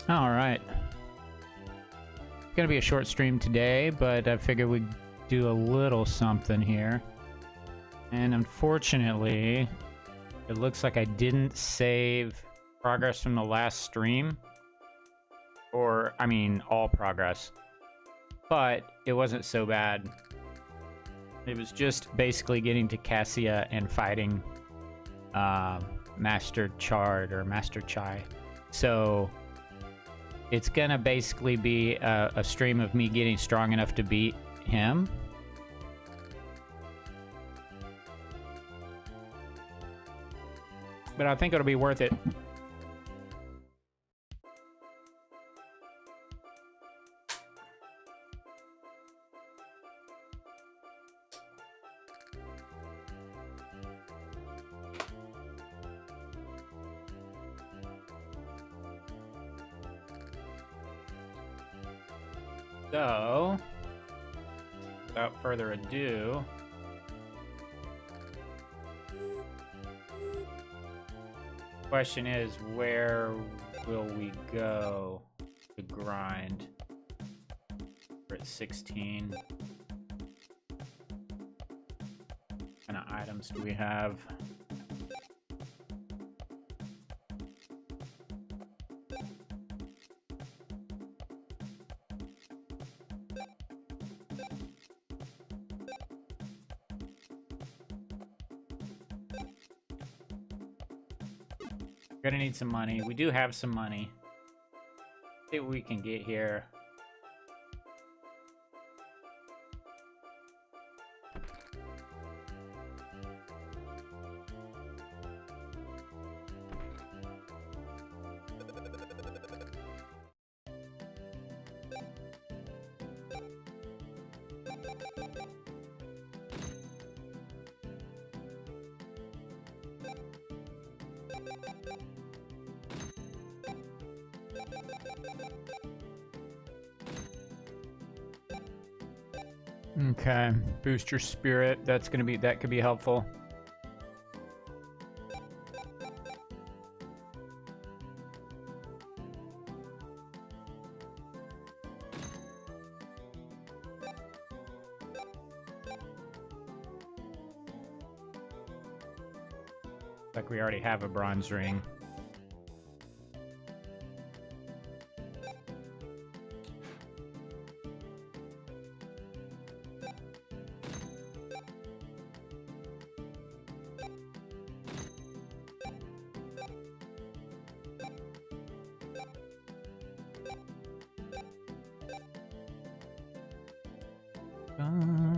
All right. It's gonna be a short stream today, but I figured we'd do a little something here. And unfortunately, it looks like I didn't save progress from the last stream. Or, I mean, all progress. But it wasn't so bad. It was just basically getting to Cassia and fighting Master Chard or Master Chai. So it's gonna basically be a stream of me getting strong enough to beat him. But I think it'll be worth it. So, without further ado, question is, where will we go to grind? We're at 16. What kind of items do we have? Gonna need some money. We do have some money. See what we can get here. Okay, boost your spirit. That could be helpful. Like we already have a bronze ring.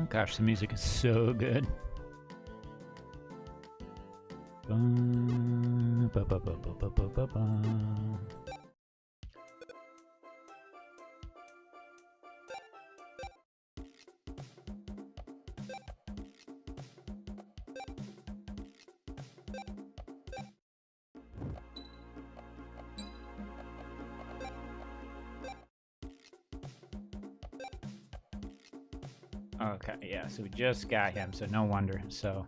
Gosh, the music is so good. Okay, yeah, so we just got him, so no wonder. So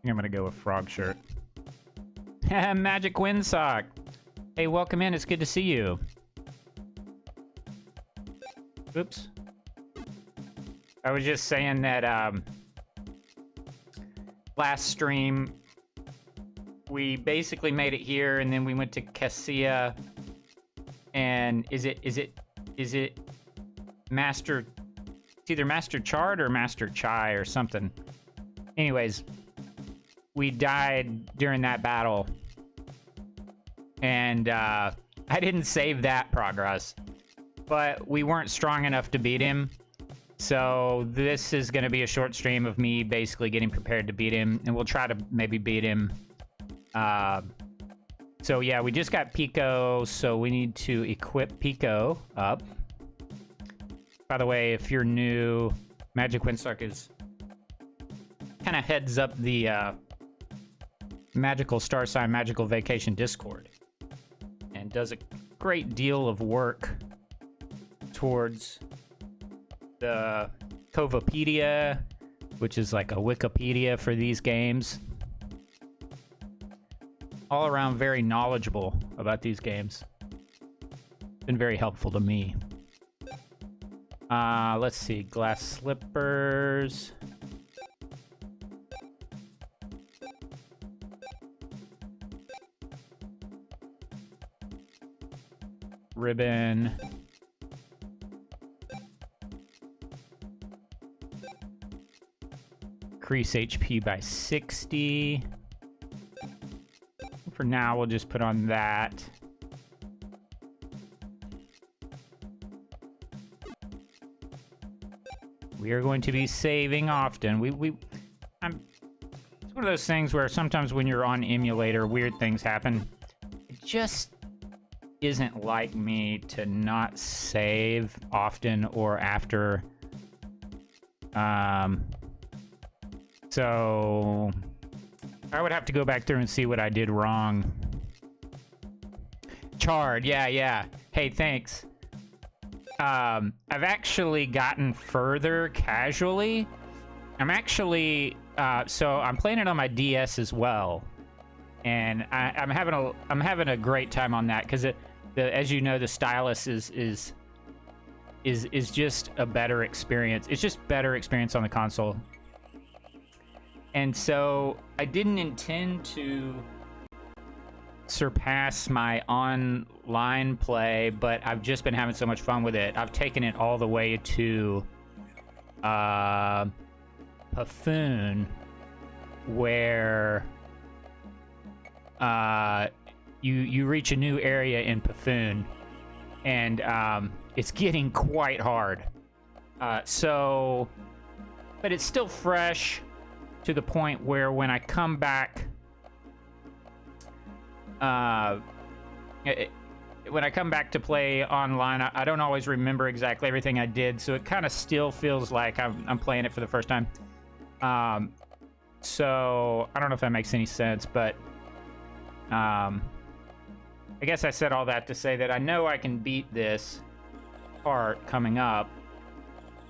I'm gonna go with frog shirt. Magic Windsock. Hey, welcome in. It's good to see you. Oops. I was just saying that last stream we basically made it here, and then we went to Cassia. And is it Master? It's either Master Chard or Master Chai or something. Anyways. We died during that battle, and I didn't save that progress, but we weren't strong enough to beat him, so this is going to be a short stream of me basically getting prepared to beat him, and we'll try to maybe beat him So yeah, we just got Pico, so we need to equip Pico up. By the way, if you're new, Magic Windstark is kind of heads up the Magical Starsign Magical Vacation Discord and does a great deal of work towards the Covopedia, which is like a Wikipedia for these games. All around very knowledgeable about these games. Been very helpful to me. Let's see, glass slippers. Ribbon. Increase HP by 60. For now, we'll just put on that. We are going to be saving often. It's one of those things where sometimes when you're on emulator, weird things happen. It just isn't like me to not save often or after. So I would have to go back through and see what I did wrong. Chard, yeah. Hey, thanks. I've actually gotten further casually. I'm actually, so I'm playing it on my DS as well, and I'm having a great time on that because as you know, the stylus is just a better experience. It's just better experience on the console. And so I didn't intend to surpass my online play, but I've just been having so much fun with it. I've taken it all the way to Buffoon, where you reach a new area in Buffoon, and it's getting quite hard. But it's still fresh to the point where when I come back, when I come back to play online, I don't always remember exactly everything I did, so it kind of still feels like I'm playing it for the first time. So I don't know if that makes any sense, but I guess I said all that to say that I know I can beat this part coming up,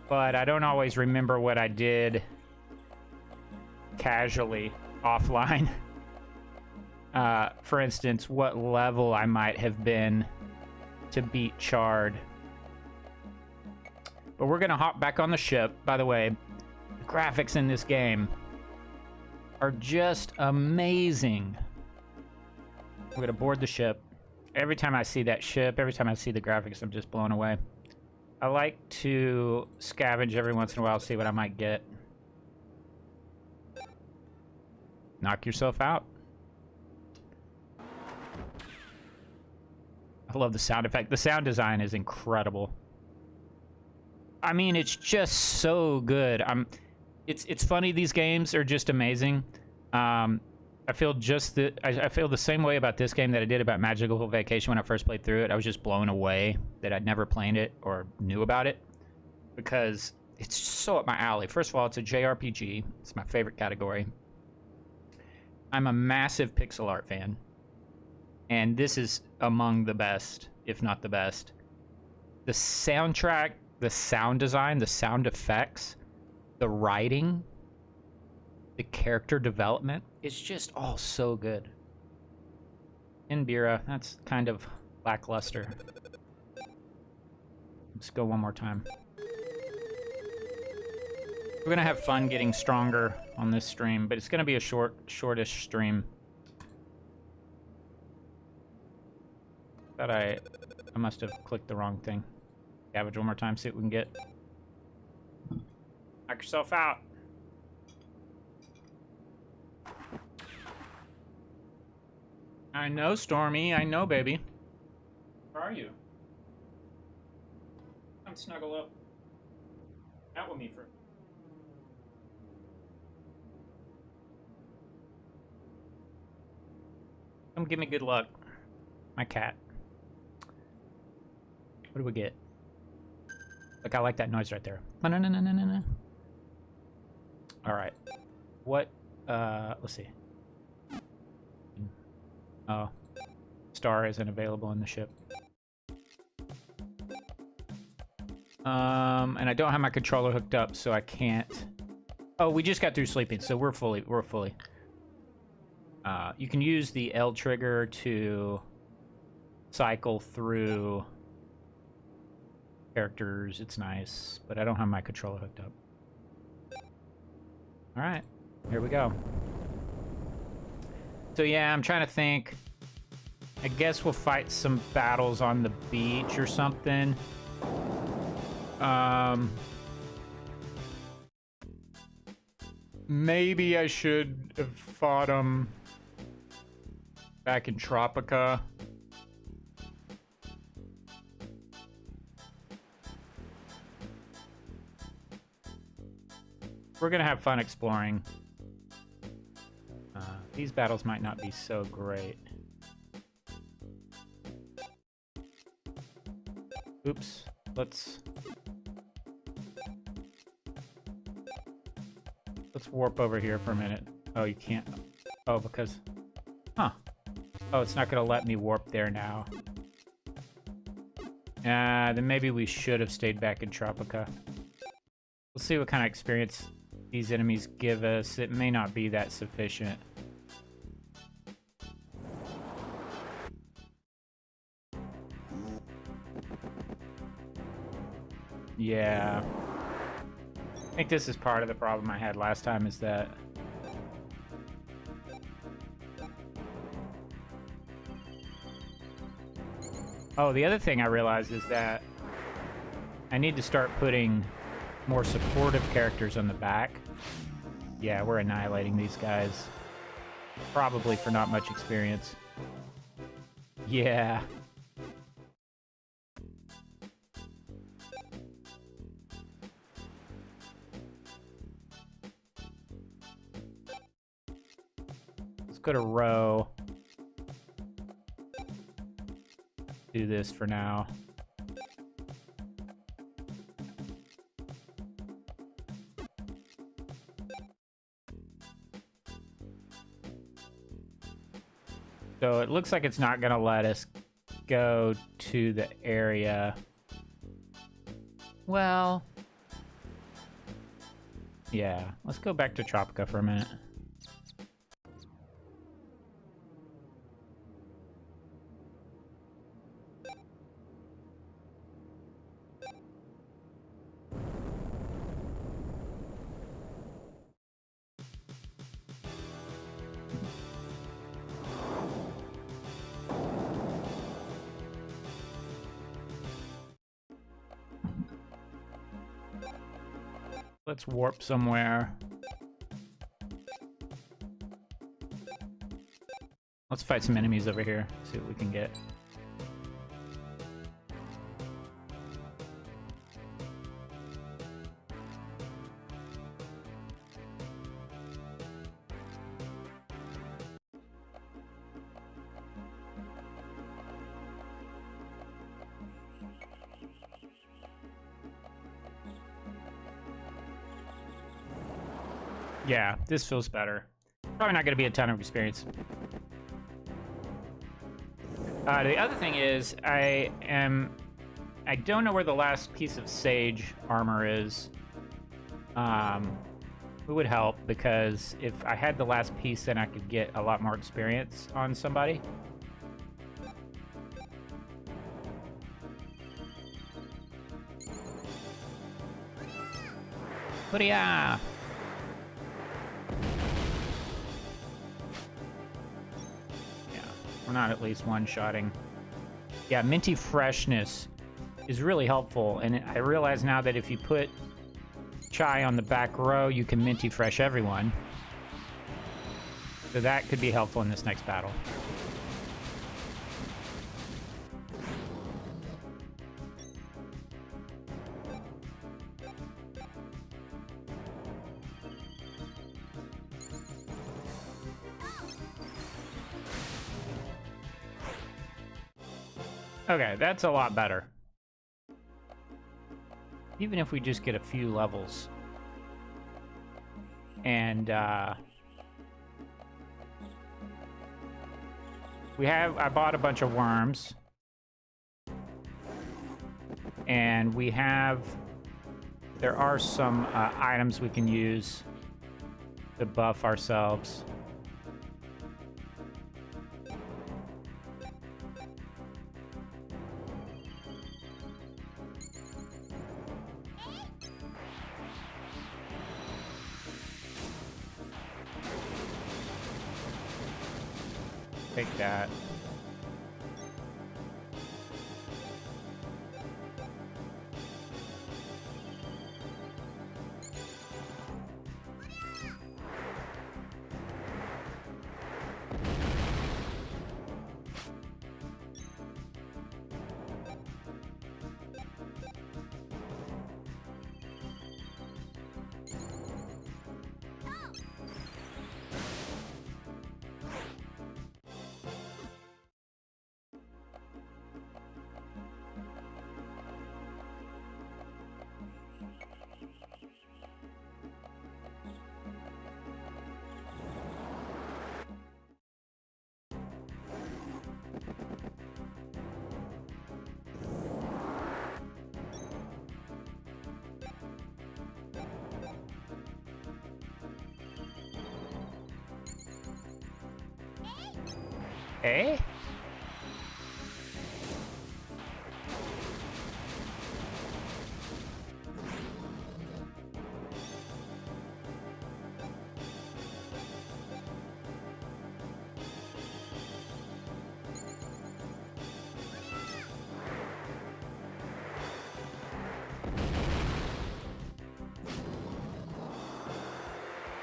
but I don't always remember what I did casually offline. For instance, what level I might have been to beat Chard. But we're gonna hop back on the ship. By the way, the graphics in this game are just amazing. We're gonna board the ship. Every time I see that ship, every time I see the graphics, I'm just blown away. I like to scavenge every once in a while, see what I might get. Knock yourself out. I love the sound effect. The sound design is incredible. I mean, it's just so good. It's funny. These games are just amazing. I feel I feel the same way about this game that I did about Magical Vacation when I first played through it. I was just blown away that I'd never played it or knew about it because it's so up my alley. First of all, it's a JRPG. It's my favorite category. I'm a massive pixel art fan, and this is among the best, if not the best. The soundtrack, the sound design, the sound effects, the writing, the character development, it's just all so good. Inbira, that's kind of lackluster. Let's go one more time. We're gonna have fun getting stronger on this stream, but it's gonna be a shortish stream. Thought I must have clicked the wrong thing. Scavenge one more time, see what we can get. Knock yourself out. I know, Stormy. I know, baby. Where are you? Come snuggle up. Out with me for... Come give me good luck. My cat. What do we get? Look, I like that noise right there. No, no, no, no, no, no, no. All right. What? Let's see. Oh, star isn't available in the ship. And I don't have my controller hooked up, so I can't. Oh, we just got through sleeping, so we're fully. You can use the L trigger to cycle through characters. It's nice, but I don't have my controller hooked up. All right, here we go. So yeah, I'm trying to think. I guess we'll fight some battles on the beach or something. Maybe I should have fought them back in Tropica. We're gonna have fun exploring. These battles might not be so great. Oops. Let's warp over here for a minute. Oh, you can't. Oh, because... Huh. Oh, it's not going to let me warp there now. Then maybe we should have stayed back in Tropica. We'll see what kind of experience these enemies give us. It may not be that sufficient. Yeah. I think this is part of the problem I had last time, is that oh, the other thing I realized is that I need to start putting more supportive characters on the back. Yeah, we're annihilating these guys. Probably for not much experience. Yeah. Let's go to row. Do this for now. So it looks like it's not going to let us go to the area. Well, yeah, let's go back to Tropica for a minute. Let's warp somewhere. Let's fight some enemies over here, see what we can get. Yeah, this feels better. Probably not going to be a ton of experience. The other thing is, I don't know where the last piece of sage armor is. It would help, because if I had the last piece, then I could get a lot more experience on somebody. Hoodia! We're not at least one-shotting. Yeah, minty freshness is really helpful, and I realize now that if you put chai on the back row, you can minty fresh everyone. So that could be helpful in this next battle. Okay, that's a lot better. Even if we just get a few levels. And, I bought a bunch of worms. And we have... There are some items we can use to buff ourselves. Take that. Eh?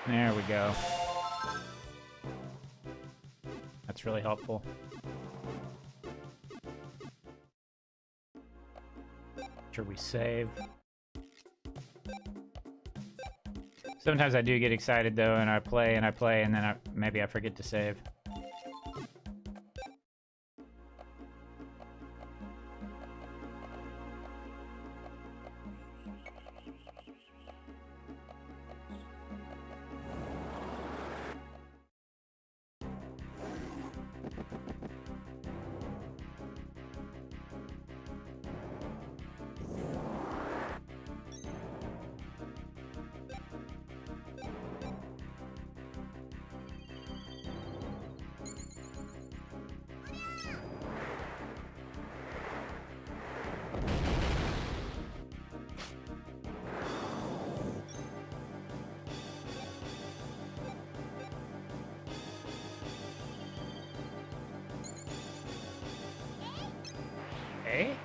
There we go. That's really helpful. Sure we save. Sometimes I do get excited though, and I play, and then maybe I forget to save. Okay.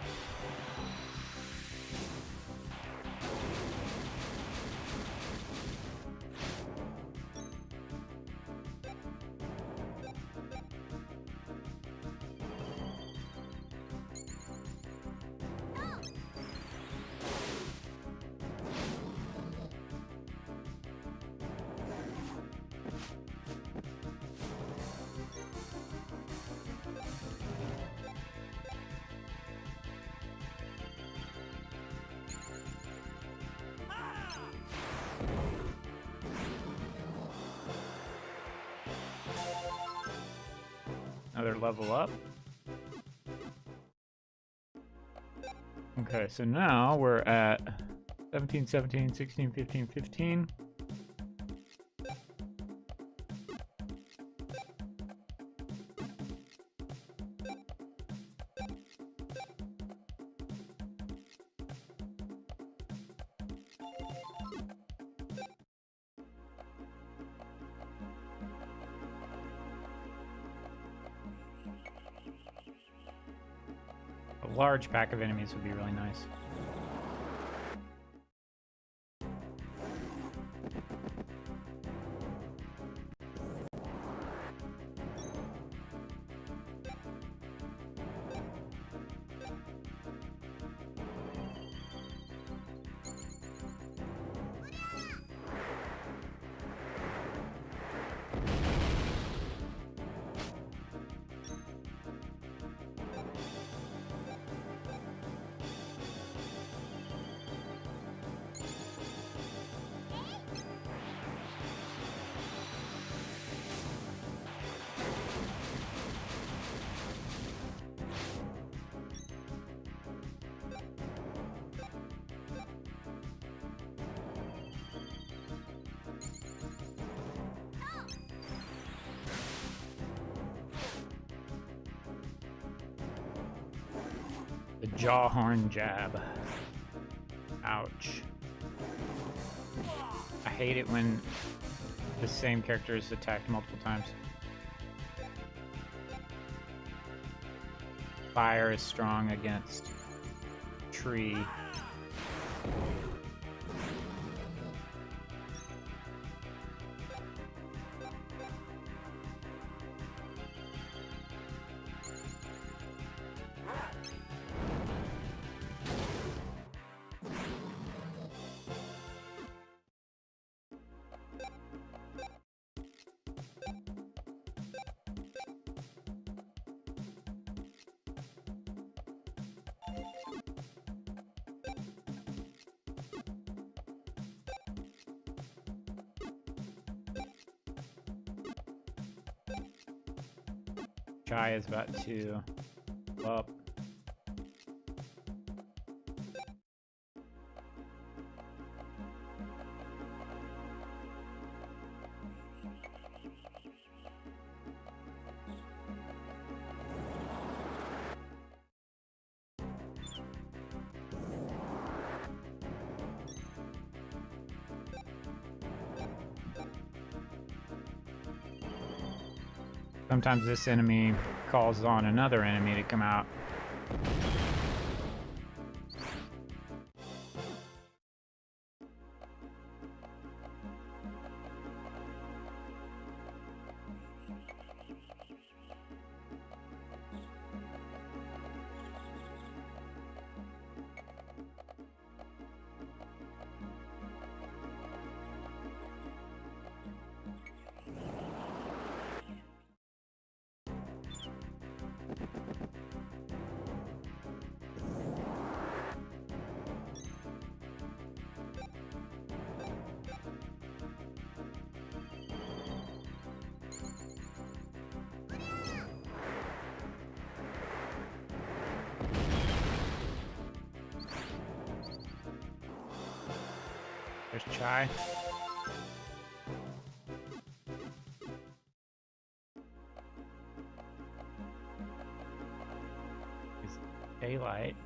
Another level up. Okay, so now we're at 17, 17, 16, 15, 15. A large pack of enemies would be really nice. Jawhorn jab. Ouch. I hate it when the same character is attacked multiple times. Fire is strong against tree. Chai is about to up. Sometimes this enemy calls on another enemy to come out. There's Chai. There's Daylight.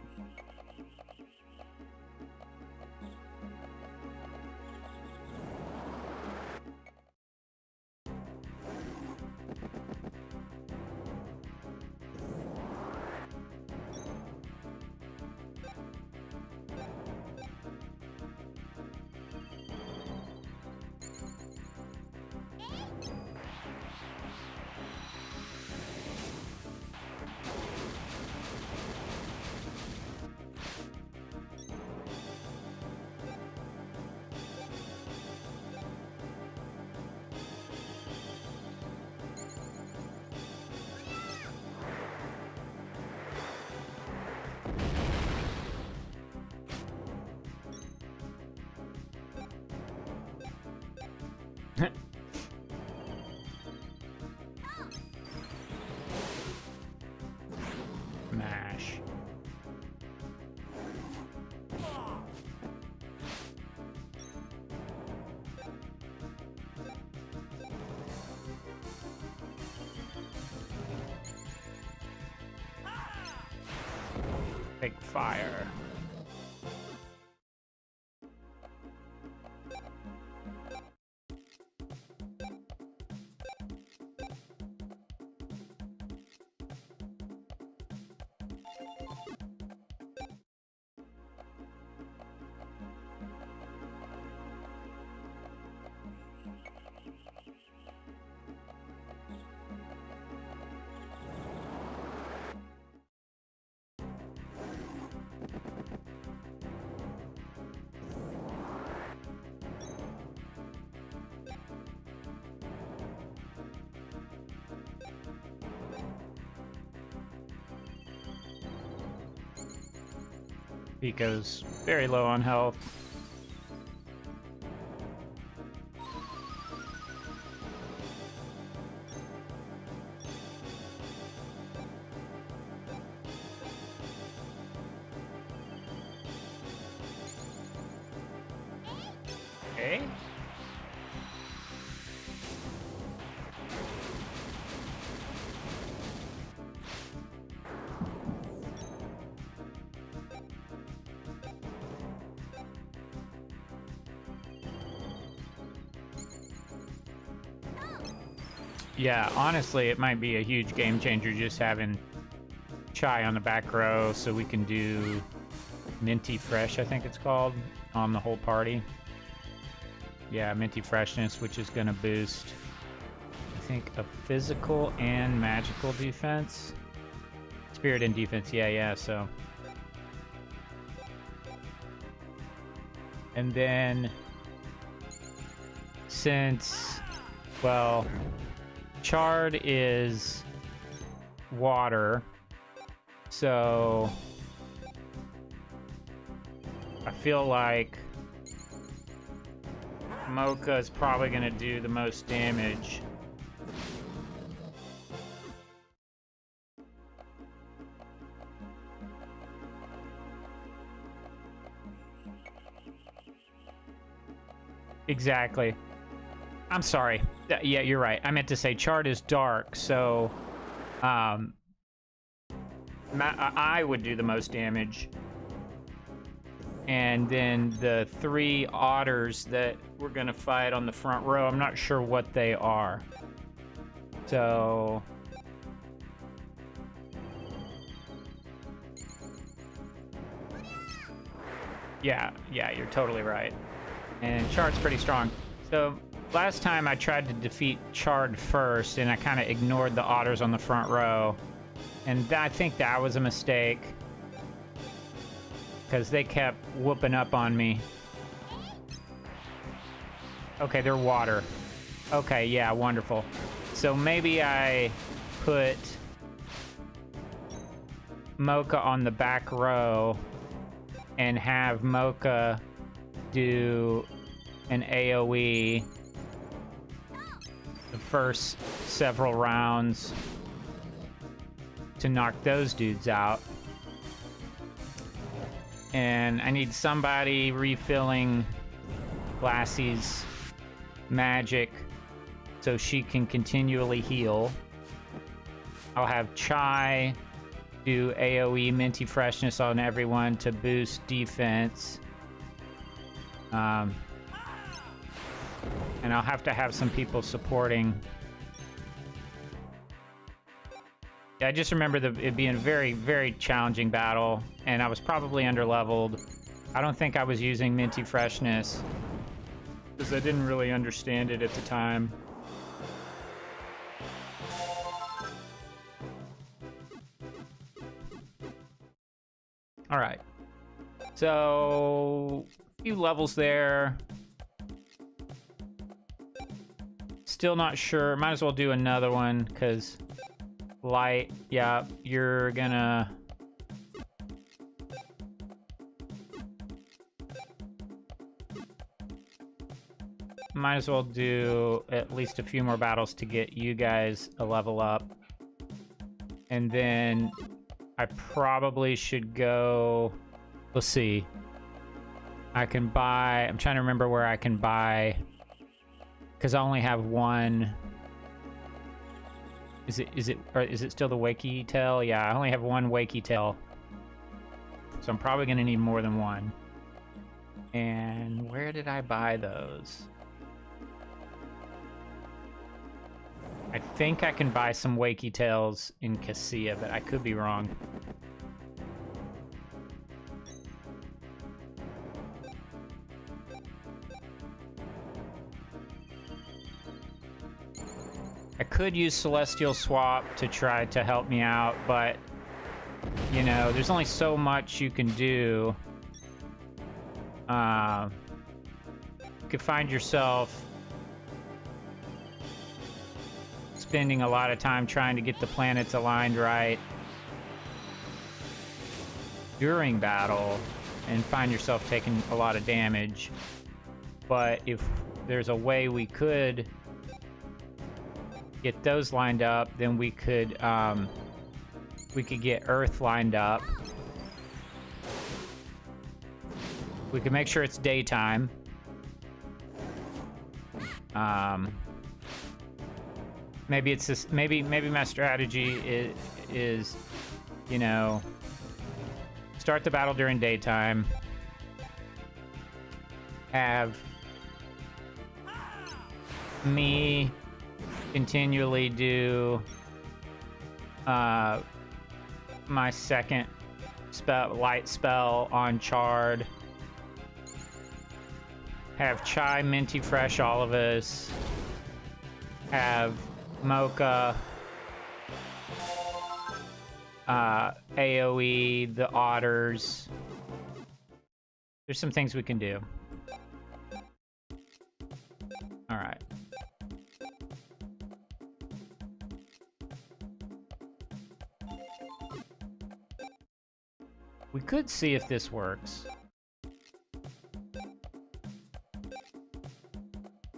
Mash. Take fire. Pico's very low on health. Okay. Yeah, honestly, it might be a huge game changer just having chai on the back row so we can do minty fresh, I think it's called, on the whole party. Yeah, minty freshness, which is going to boost, I think, a physical and magical defense. Spirit and defense, yeah, so. And then, since, well, Chard is water, so I feel like Mocha is probably going to do the most damage. Exactly. I'm sorry. Yeah, you're right. I meant to say Chard is dark, so I would do the most damage. And then the 3 Otters that we're going to fight on the front row, I'm not sure what they are. So yeah, you're totally right. And Chard's pretty strong. So last time I tried to defeat Chard first, and I kind of ignored the Otters on the front row. And I think that was a mistake, because they kept whooping up on me. Okay, they're water. Okay, yeah, wonderful. So maybe I put Mocha on the back row and have Mocha do an AoE the first several rounds to knock those dudes out. And I need somebody refilling Lassie's magic so she can continually heal. I'll have Chai do AoE Minty Freshness on everyone to boost defense. And I'll have to have some people supporting. Yeah, I just remember it being a very, very challenging battle, and I was probably underleveled. I don't think I was using Minty Freshness, because I didn't really understand it at the time. Alright. So, a few levels there. Still not sure. Might as well do another one, because light, yeah, you're gonna... Might as well do at least a few more battles to get you guys a level up. And then I probably should go... Let's see. I can buy... I'm trying to remember where I can buy... Because I only have one... Is it still the Wakey Tail? Yeah, I only have one Wakey Tail. So I'm probably going to need more than one. And where did I buy those? I think I can buy some Wakey Tails in Cassia, but I could be wrong. I could use Celestial Swap to try to help me out, but, you know, there's only so much you can do. You could find yourself spending a lot of time trying to get the planets aligned right during battle and find yourself taking a lot of damage. But if there's a way we could get those lined up, then we could get Earth lined up. We could make sure it's daytime. Maybe it's this. Maybe my strategy is, you know, start the battle during daytime. Have me continually do my second light spell on Chard. Have Chai, Minty Fresh, all of us. Have Mocha, AoE, the Otters. There's some things we can do. All right. We could see if this works.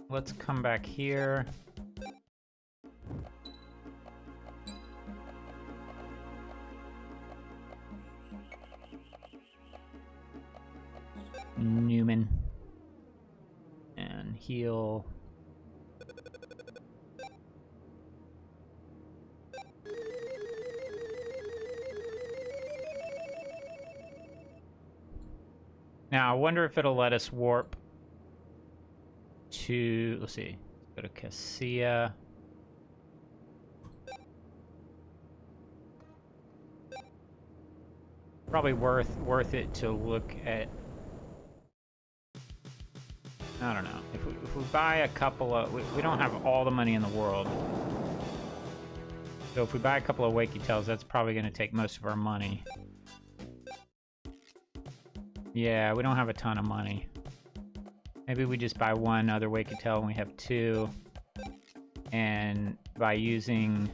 Let's come back here. Newman. And heal. Now, I wonder if it'll let us warp to, let's see, go to Cassia. Probably worth it to look at. I don't know. If we buy a couple of, we don't have all the money in the world. So if we buy a couple of Wakey Tails, that's probably going to take most of our money. Yeah, we don't have a ton of money. Maybe we just buy one other Wakey Tail and we have two. And by using...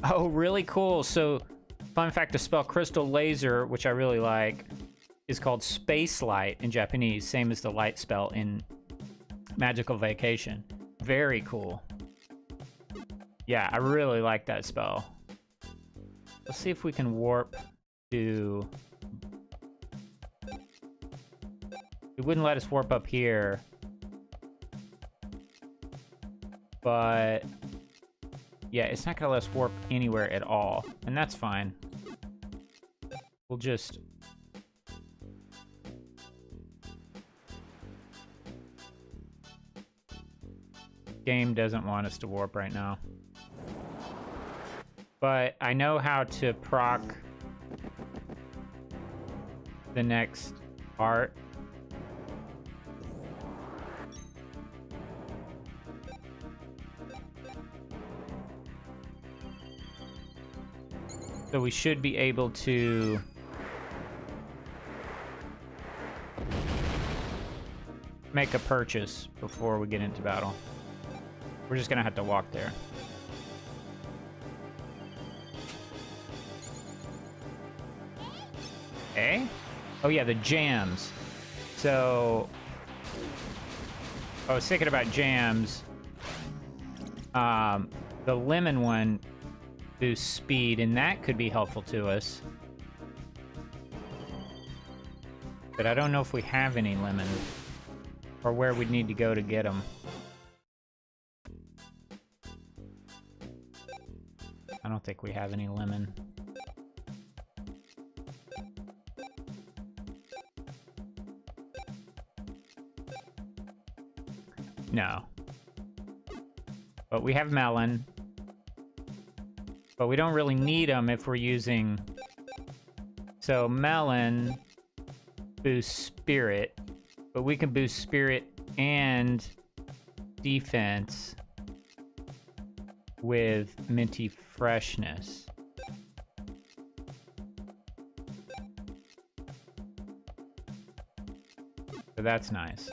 Oh, really cool. So, fun fact, the spell Crystal Laser, which I really like, is called Space Light in Japanese, same as the light spell in Magical Vacation. Very cool. Yeah, I really like that spell. Let's see if we can warp to... It wouldn't let us warp up here. But... yeah, it's not gonna let us warp anywhere at all. And that's fine. We'll just... Game doesn't want us to warp right now. But I know how to proc the next art. So we should be able to make a purchase before we get into battle. We're just gonna have to walk there. Eh? Oh yeah, the jams. So I was thinking about jams. The lemon one boosts speed, and that could be helpful to us. But I don't know if we have any lemon, or where we'd need to go to get them. I don't think we have any lemon. No. But we have melon. But we don't really need them if we're using... So melon boosts spirit. But we can boost spirit and defense with minty freshness. So that's nice.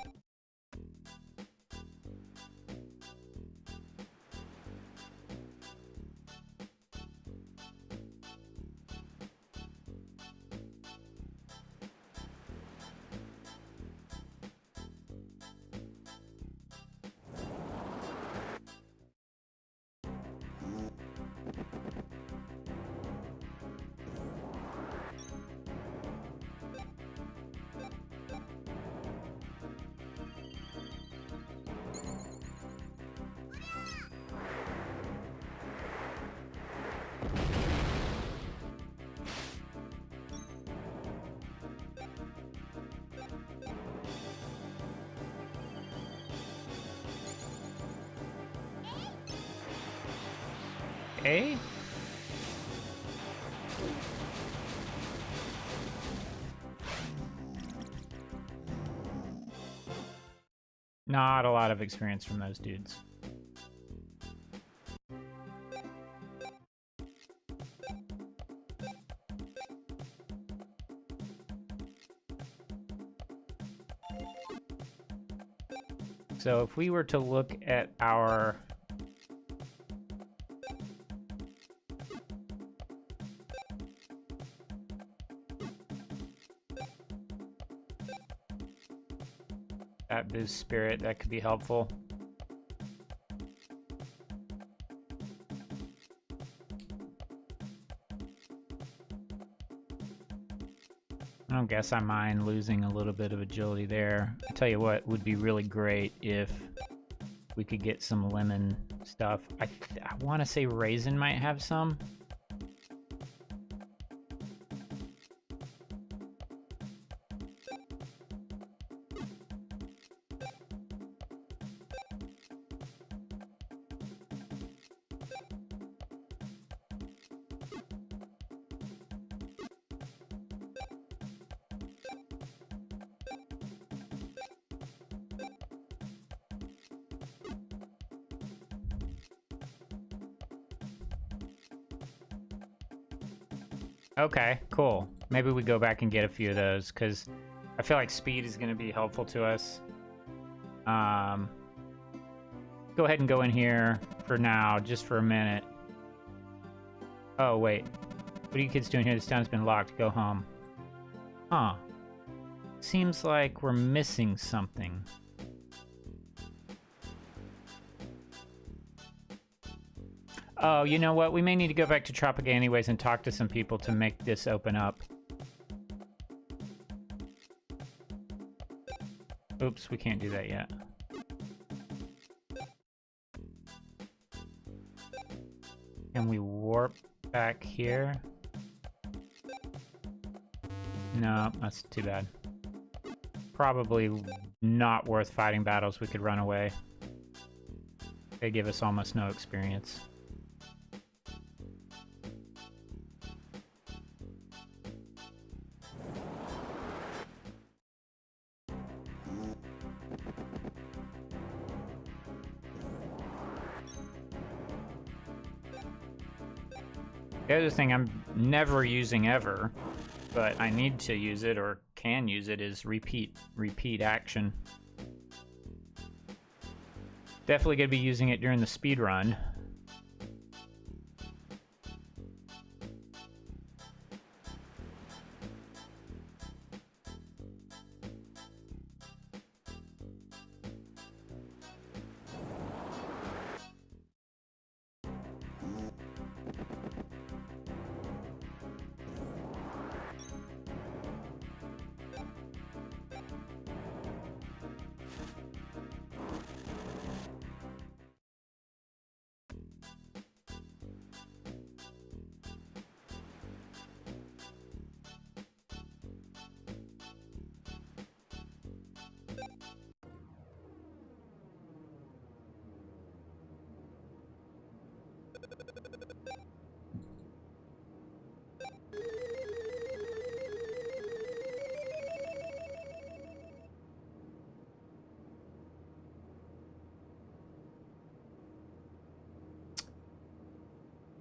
okay. Not a lot of experience from those dudes. So if we were to look at our that boost spirit, that could be helpful. I don't guess I mind losing a little bit of agility there. I tell you what would be really great if we could get some lemon stuff. I want to say Razen might have some. Okay, cool. Maybe we go back and get a few of those, because I feel like speed is going to be helpful to us. Go ahead and go in here for now, just for a minute. Oh, wait. What are you kids doing here? This town's been locked. Go home. Huh. Seems like we're missing something. Oh, you know what? We may need to go back to Tropica anyways and talk to some people to make this open up. Oops, we can't do that yet. Can we warp back here? No, that's too bad. Probably not worth fighting battles. We could run away. They give us almost no experience. The other thing I'm never using ever, but I need to use it or can use it, is repeat action. Definitely gonna be using it during the speed run.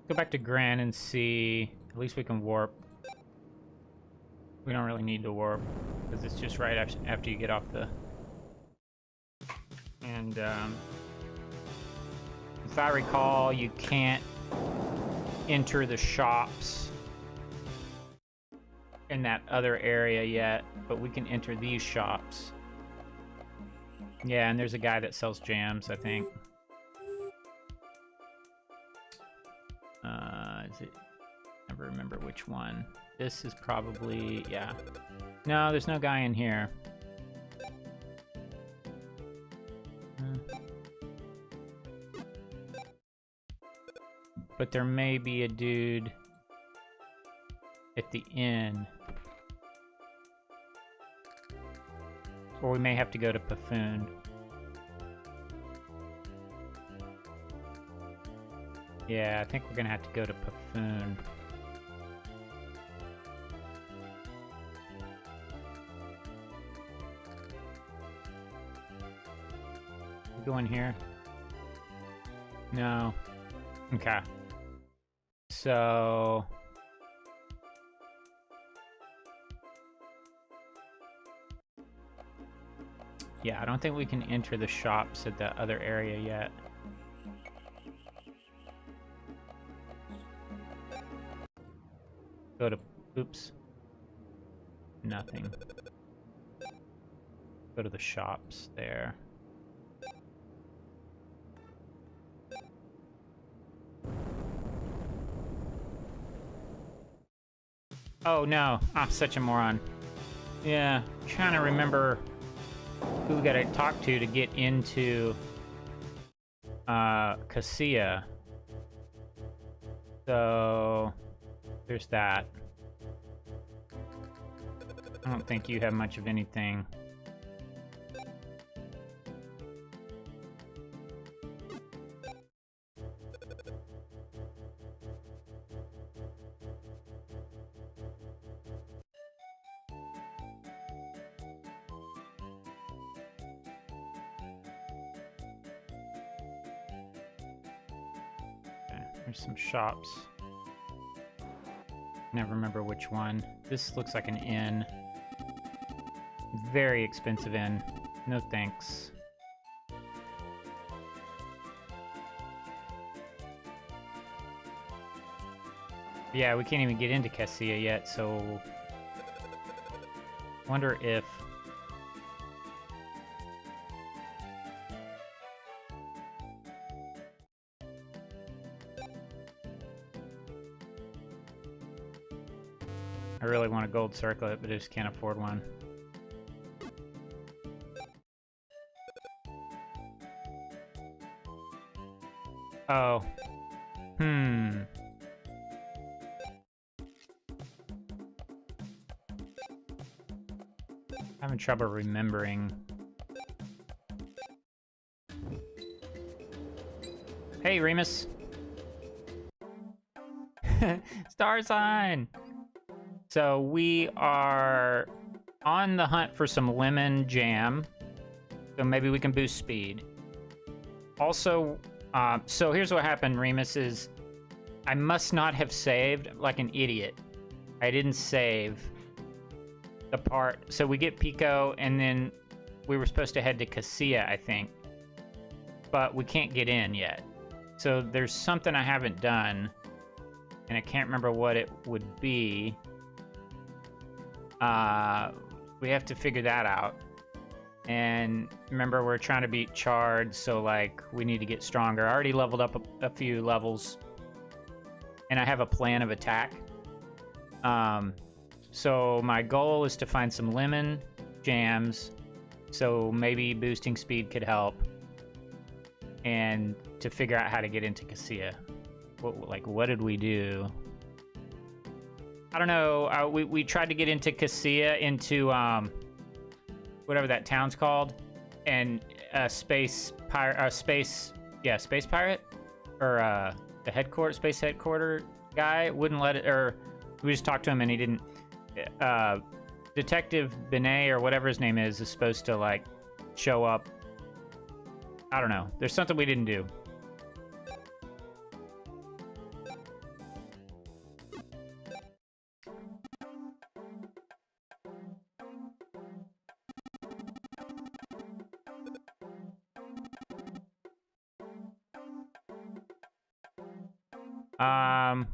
Go back to Gren and see. At least we can warp. We don't really need to warp, because it's just right after you get off the... And, if I recall, you can't enter the shops in that other area yet, but we can enter these shops. Yeah, and there's a guy that sells jams, I think. Is it? I never remember which one. This is probably, yeah. No, there's no guy in here. But there may be a dude at the inn. Or we may have to go to Paffoon. Yeah, I think we're gonna have to go to Buffoon. Go in here? No. Okay. So... yeah, I don't think we can enter the shops at the other area yet. Go to... oops. Nothing. Go to the shops there. Oh no, I'm such a moron. Yeah, I'm trying to remember who we gotta talk to get into Cassia. So there's that. I don't think you have much of anything. There's some shops. Never remember which one. This looks like an inn. Very expensive inn. No thanks. Yeah, we can't even get into Cassia yet, so... wonder if... I really want a gold circlet, but I just can't afford one. Oh. Having trouble remembering. Hey, Remus. Starsign! So we are on the hunt for some lemon jam. So maybe we can boost speed. Also, so here's what happened, Remus, is I must not have saved like an idiot. I didn't save the part. So we get Pico, and then we were supposed to head to Cassia, I think. But we can't get in yet. So there's something I haven't done, and I can't remember what it would be. We have to figure that out. And remember, we're trying to beat Chard, so like we need to get stronger. I already leveled up a few levels, and I have a plan of attack. So my goal is to find some lemon jams, so maybe boosting speed could help, and to figure out how to get into Cassia. What did we do? I don't know. We tried to get into Cassia, into whatever that town's called, and space pirate, space pirate, or the space headquarter guy wouldn't let it, or we just talked to him and he didn't. Detective Beignet, or whatever his name is supposed to like show up. I don't know. There's something we didn't do.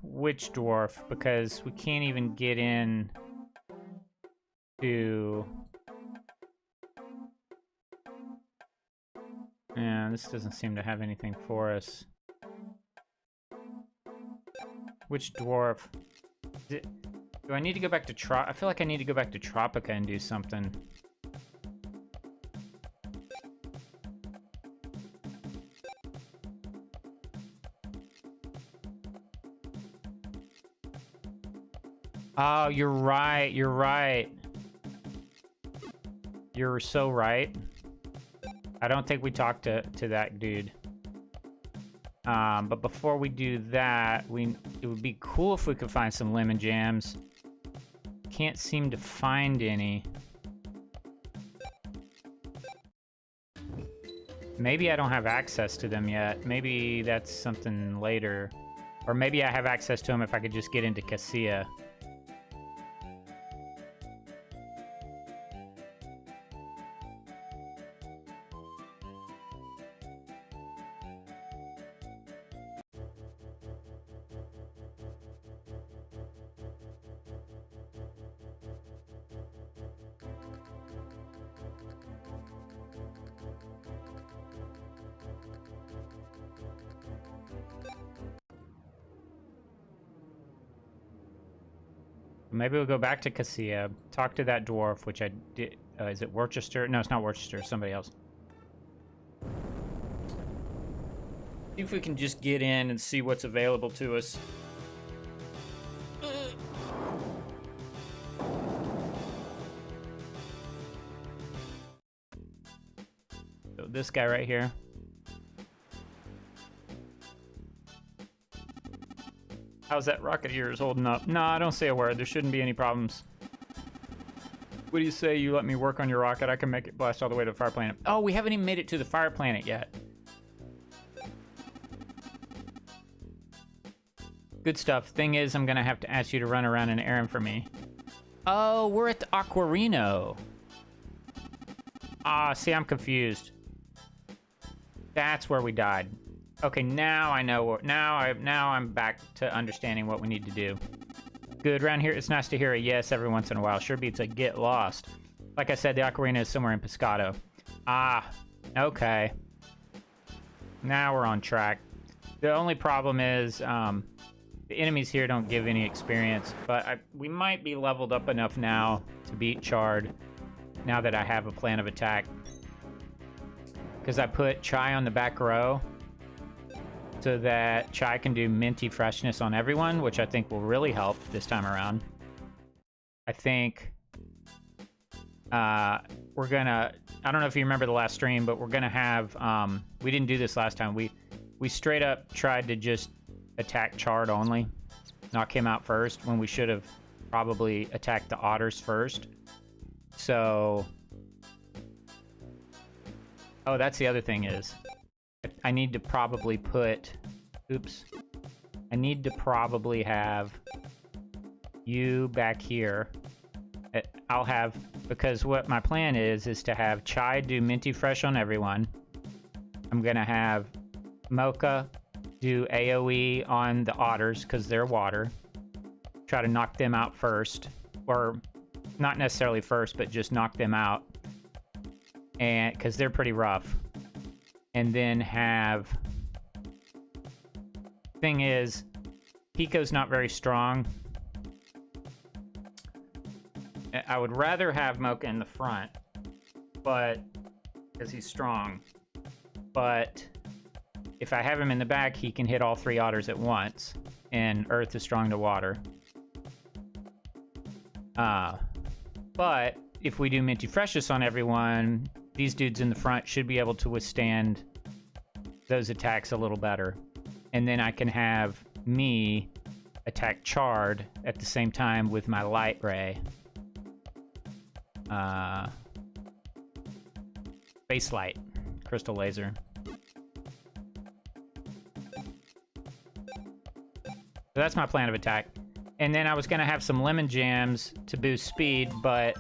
Which dwarf? Because we can't even get in to... yeah, this doesn't seem to have anything for us. Which dwarf? Do I need to go back to I feel like I need to go back to Tropica and do something. Oh, you're right. You're right. You're so right. I don't think we talked to that dude. But before we do that, it would be cool if we could find some lemon jams. Can't seem to find any. Maybe I don't have access to them yet. Maybe that's something later. Or maybe I have access to them if I could just get into Cassia. Maybe we'll go back to Cassia, talk to that dwarf, which I did. Is it Worcester? No, it's not Worcester. It's somebody else. See if we can just get in and see what's available to us. So this guy right here. How's that rocket of yours holding up? No, I don't say a word. There shouldn't be any problems. What do you say you let me work on your rocket? I can make it blast all the way to the fire planet. Oh, we haven't even made it to the fire planet yet. Good stuff. Thing is, I'm going to have to ask you to run around an errand for me. Oh, we're at the Aquarino. Ah, see, I'm confused. That's where we died. Okay, now I know what. Now I'm back to understanding what we need to do. Good. Around here, it's nice to hear a yes every once in a while. Sure beats a get lost. Like I said, the Aquarino is somewhere in Pescado. Ah, okay. Now we're on track. The only problem is the enemies here don't give any experience, but we might be leveled up enough now to beat Chard. Now that I have a plan of attack, because I put Chai on the back row. So that Chai can do minty freshness on everyone, which I think will really help this time around. I think we're gonna, I don't know if you remember the last stream, but we're gonna have, we didn't do this last time. We straight up tried to just attack Chard only, knock him out first, when we should have probably attacked the Otters first. So, oh, that's the other thing is, I need to probably put, oops, I need to probably have you back here. I'll have, because what my plan is to have Chai do Minty Fresh on everyone. I'm gonna have Mocha do AoE on the Otters, because they're water. Try to knock them out first, or not necessarily first, but just knock them out. And, because they're pretty rough. And then have, thing is, Pico's not very strong. I would rather have Mocha in the front, but, because he's strong. But, if I have him in the back, he can hit all three Otters at once, and Earth is strong to water. But, if we do Minty Freshness on everyone, these dudes in the front should be able to withstand those attacks a little better. And then I can have me attack Chard at the same time with my light ray. Space light. Crystal laser. So that's my plan of attack. And then I was going to have some lemon jams to boost speed, but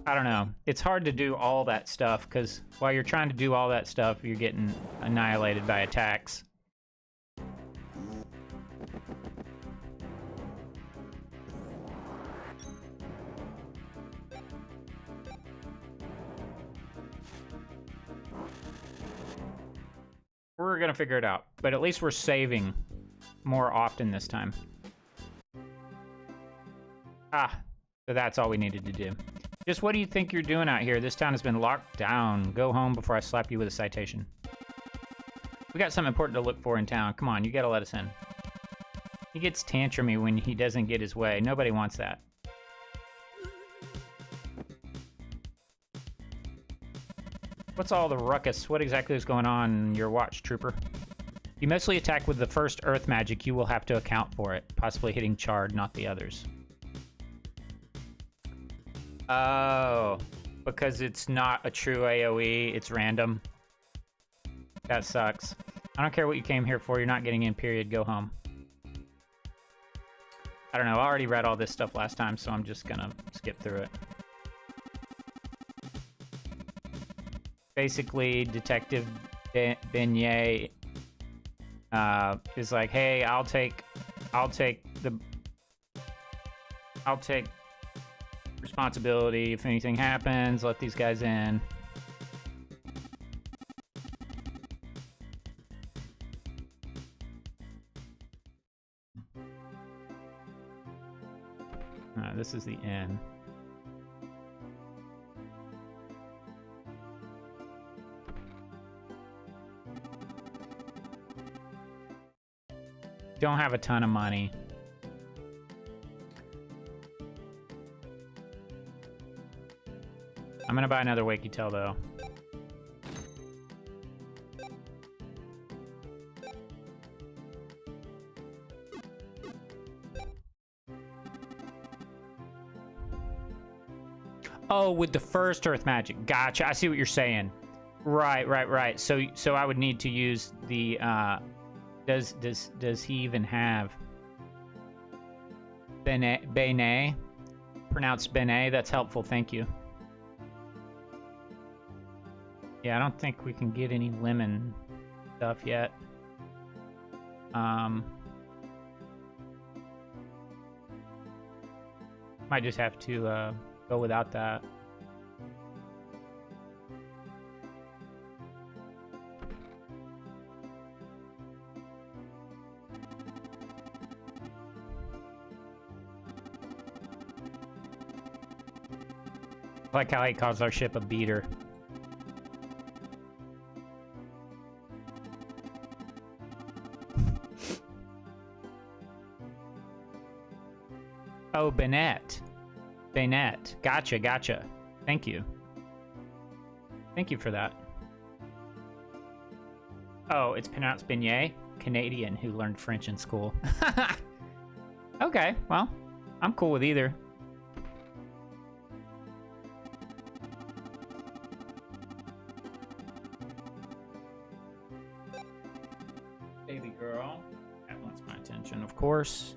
I don't know. It's hard to do all that stuff, because while you're trying to do all that stuff, you're getting annihilated by attacks. We're gonna figure it out, but at least we're saving more often this time. Ah, so that's all we needed to do. Just what do you think you're doing out here? This town has been locked down. Go home before I slap you with a citation. We got something important to look for in town. Come on, you gotta let us in. He gets tantrumy when he doesn't get his way. Nobody wants that. What's all the ruckus? What exactly is going on in your watch, trooper? You mostly attack with the first earth magic, you will have to account for it, possibly hitting Chard, not the others. Oh, because it's not a true AoE, it's random. That sucks. I don't care what you came here for, you're not getting in, period, go home. I don't know, I already read all this stuff last time, so I'm just gonna skip through it. Basically, Detective Beignet is like, hey, I'll take responsibility if anything happens, let these guys in. This is the inn. Don't have a ton of money. I'm gonna buy another Wakey Tail though. Oh, with the first earth magic. Gotcha. I see what you're saying. Right. So I would need to use the does he even have Beignet? Pronounced Beignet? That's helpful, thank you. Yeah, I don't think we can get any lemon stuff yet. Might just have to go without that. I like how he calls our ship a beater. Oh, Beignet. Gotcha. Thank you. Thank you for that. Oh, it's pronounced Beignet? Canadian who learned French in school. Okay, well, I'm cool with either. Baby girl. That wants my attention, of course.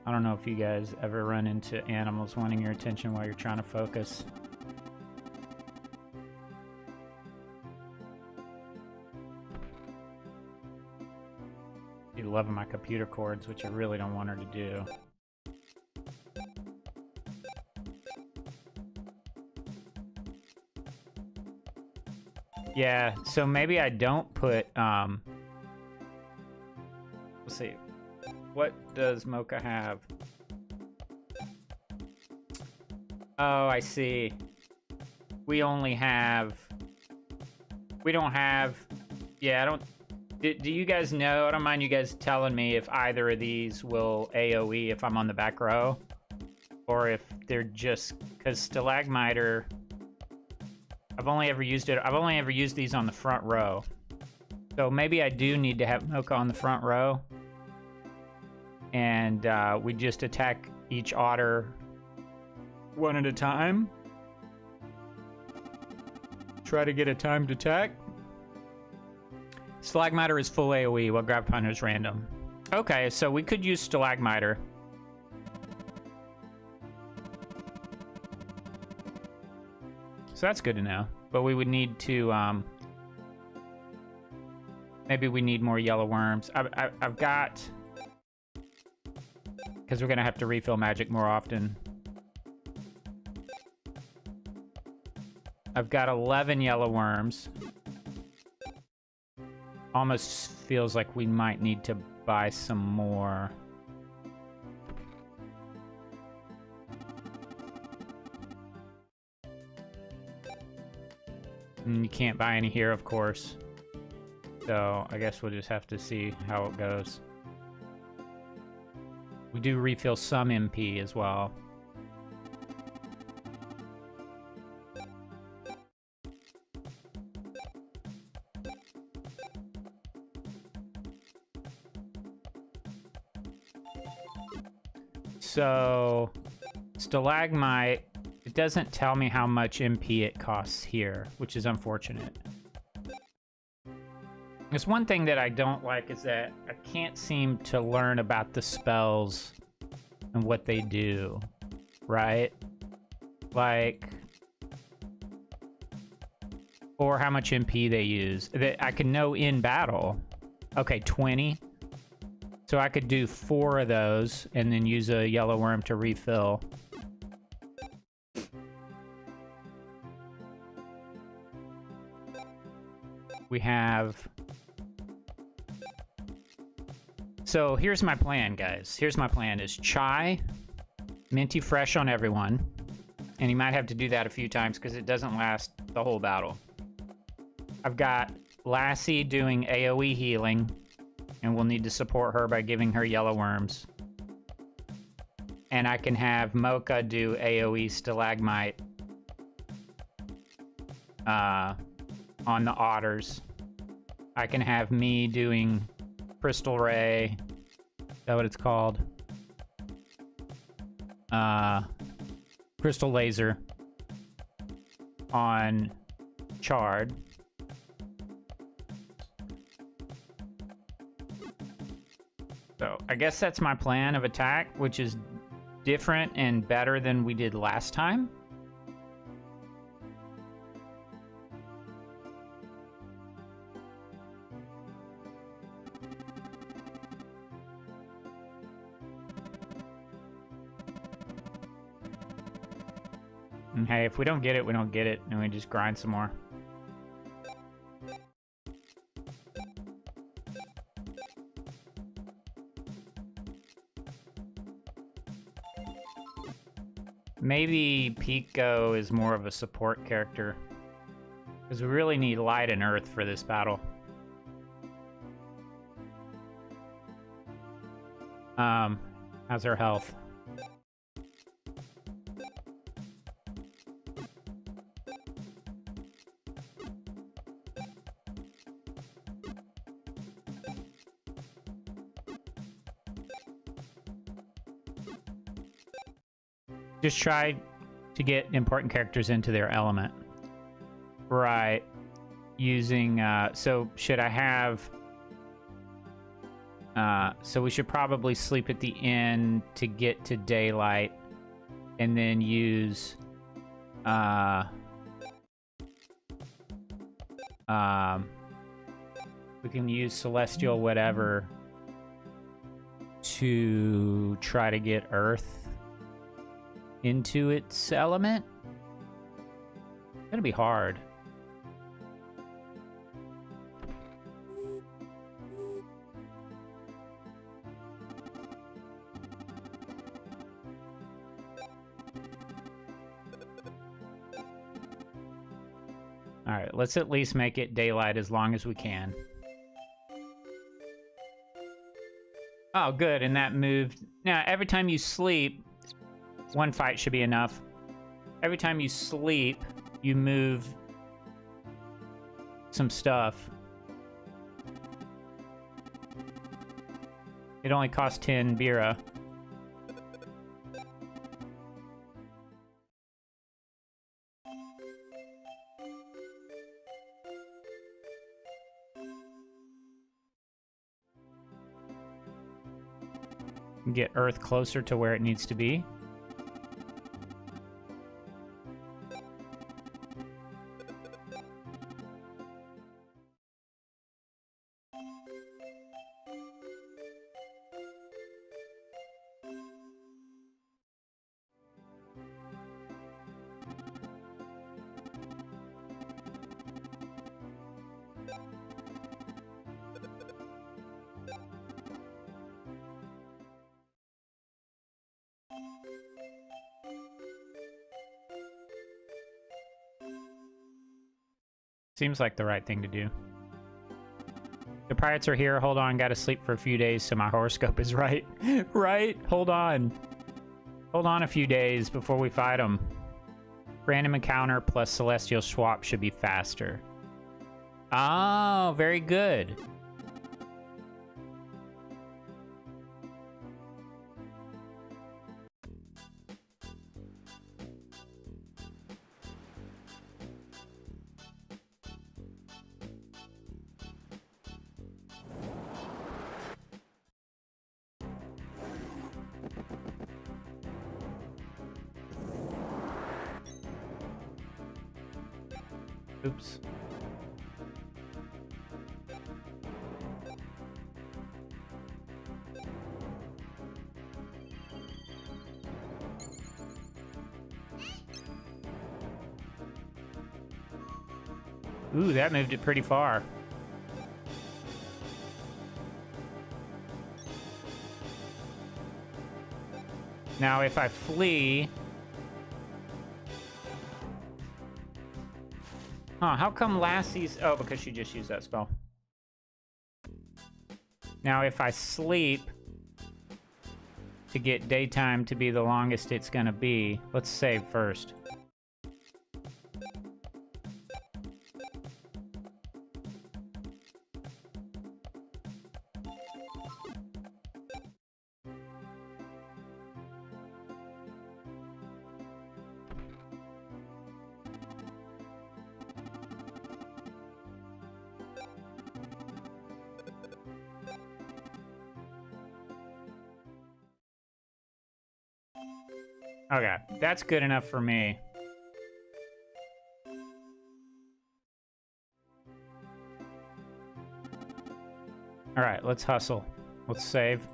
I don't know if you guys ever run into animals wanting your attention while you're trying to focus. She's loving my computer cords, which I really don't want her to do. Yeah, so maybe I don't put, let's see. What does Mocha have? Oh, I see. We don't have... Yeah, I don't... Do you guys know? I don't mind you guys telling me if either of these will AoE if I'm on the back row. Or if they're just... Because Stalagmiter... I've only ever used these on the front row. So maybe I do need to have Mocha on the front row. And we just attack each otter one at a time. Try to get a timed attack. Stalagmiter is full AoE, while Graviponder is random. Okay, so we could use Stalagmiter. So that's good to know. But we would need to... maybe we need more yellow worms. I've got... Because we're going to have to refill magic more often. I've got 11 yellow worms. Almost feels like we might need to buy some more. And you can't buy any here, of course. So I guess we'll just have to see how it goes. We do refill some MP as well. So, stalagmite, it doesn't tell me how much MP it costs here, which is unfortunate. There's one thing that I don't like is that I can't seem to learn about the spells and what they do, right? Like, or how much MP they use. That I can know in battle. Okay, 20. So I could do 4 of those and then use a yellow worm to refill. We have... So here's my plan, guys. Here's my plan is chai, minty fresh on everyone. And you might have to do that a few times because it doesn't last the whole battle. I've got Lassie doing AoE healing, and we'll need to support her by giving her yellow worms. And I can have Mocha do AoE stalagmite on the Otters. I can have me doing Crystal Ray. Is that what it's called? Crystal Laser on Chard. So I guess that's my plan of attack, which is different and better than we did last time. And hey, if we don't get it, we don't get it, and we just grind some more. Maybe Pico is more of a support character, because we really need light and earth for this battle. How's her health? Just try to get important characters into their element. Right. Using, so should I have... so we should probably sleep at the end to get to daylight. And then use... we can use Celestial whatever to try to get Earth into its element. It's gonna be hard. All right, let's at least make it daylight as long as we can. Oh, good, and that moved. Now, every time you sleep, one fight should be enough. Every time you sleep, you move some stuff. It only costs 10 Bira. Get Earth closer to where it needs to be. Seems like the right thing to do. The pirates are here. Hold on, gotta sleep for a few days so my horoscope is right. Right? Hold on. Hold on a few days before we fight them. Random encounter plus celestial swap should be faster. Oh, very good. Oops. Ooh, that moved it pretty far. Now, if I flee... Huh, how come Lassie's... Oh, because she just used that spell. Now, if I sleep to get daytime to be the longest it's gonna be, let's save first. Okay, that's good enough for me. Alright, let's hustle. Let's save.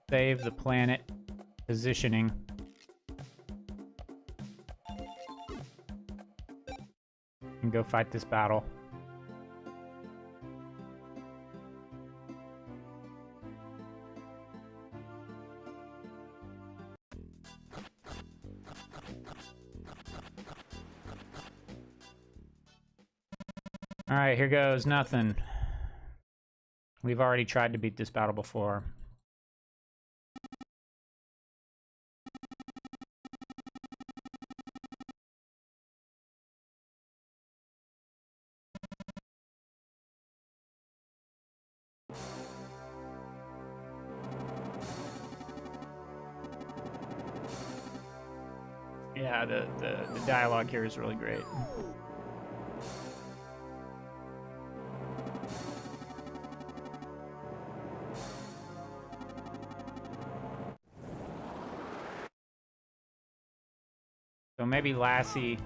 Save the planet positioning. And go fight this battle. Alright, here goes nothing. We've already tried to beat this battle before. Yeah, the dialogue here is really great. So maybe Lassie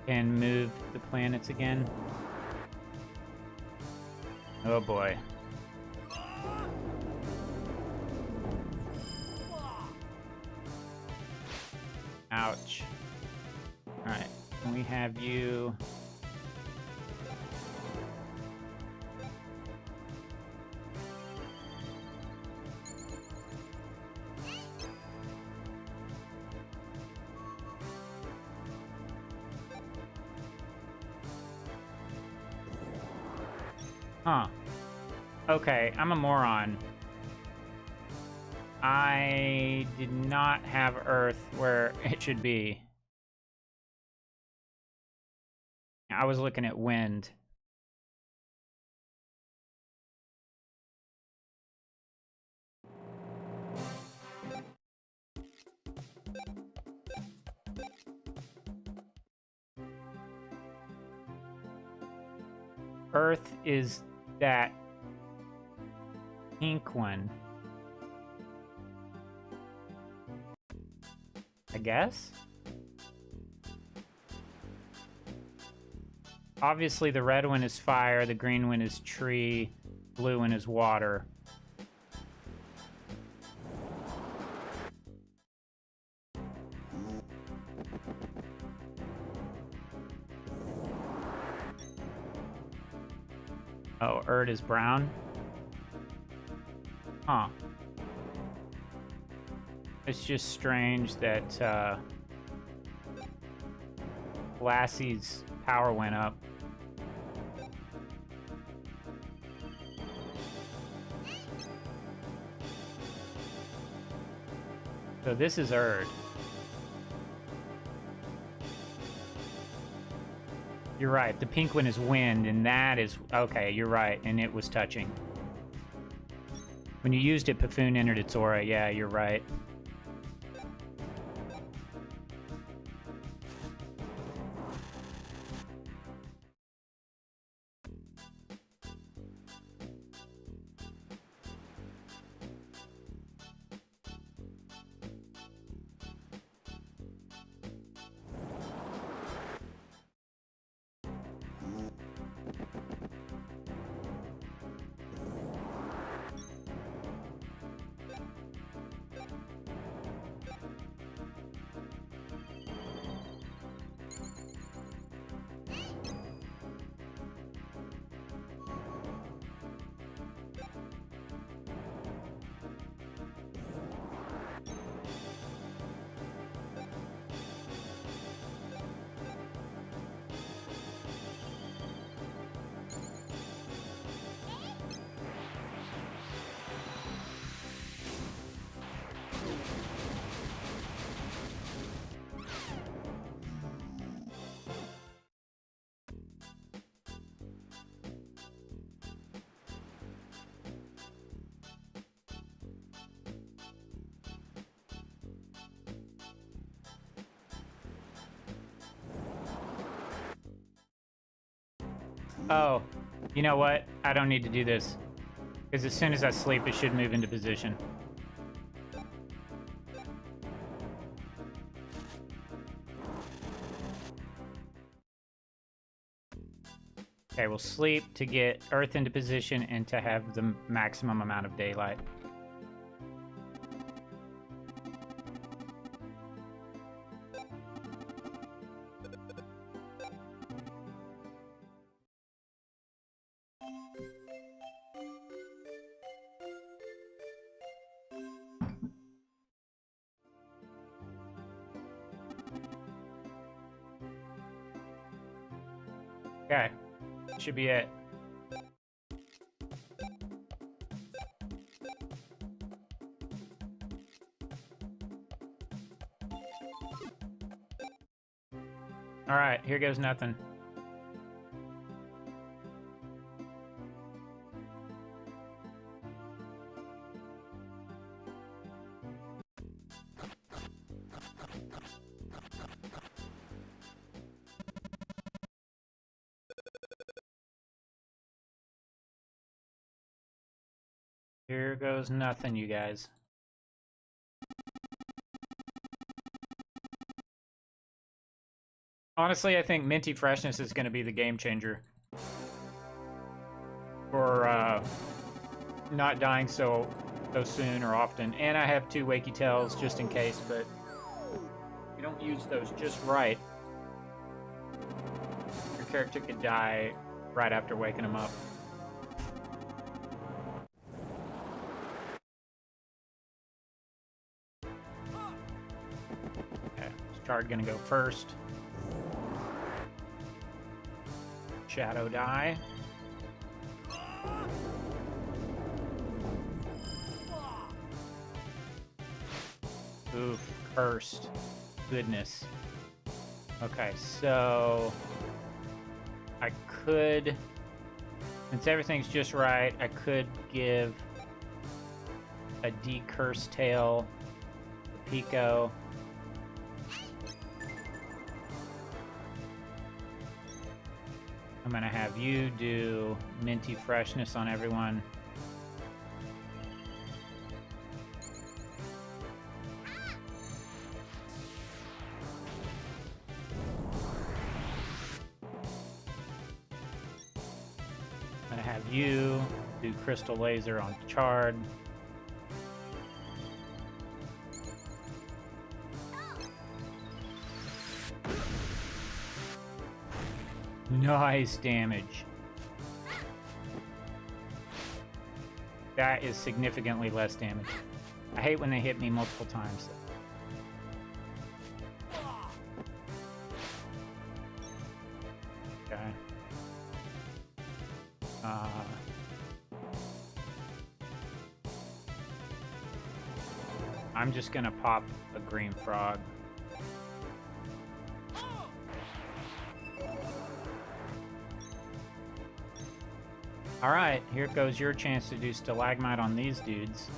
can move the planets again. Oh boy. Ouch. Alright, can we have you... Huh. Okay, I'm a moron. I did not have Earth where it should be. I was looking at wind. Earth is that pink one. I guess? Obviously the red one is fire, the green one is tree, blue one is water. Oh, Erd is brown? Huh. It's just strange that Lassie's power went up. So this is Erd. You're right, the pink one is wind, and that is... Okay, you're right, and it was touching. When you used it, Paffoon entered its aura. Yeah, you're right. Oh, you know what? I don't need to do this. Because as soon as I sleep, it should move into position. Okay, we'll sleep to get Earth into position and to have the maximum amount of daylight. Okay, should be it. All right, here goes nothing. Here goes nothing, you guys. Honestly, I think minty freshness is going to be the game changer for not dying so soon or often. And I have 2 wakey tails just in case, but if you don't use those just right, your character could die right after waking them up. Chard gonna go first. Shadow die. Oof, cursed. Goodness. Okay, so I could, since everything's just right, I could give a decurse tail to Pico. I'm gonna have you do minty freshness on everyone. I'm gonna have you do crystal laser on Chard. Nice damage. That is significantly less damage. I hate when they hit me multiple times. Okay. I'm just gonna pop a green frog. Alright, here goes your chance to do stalagmite on these dudes.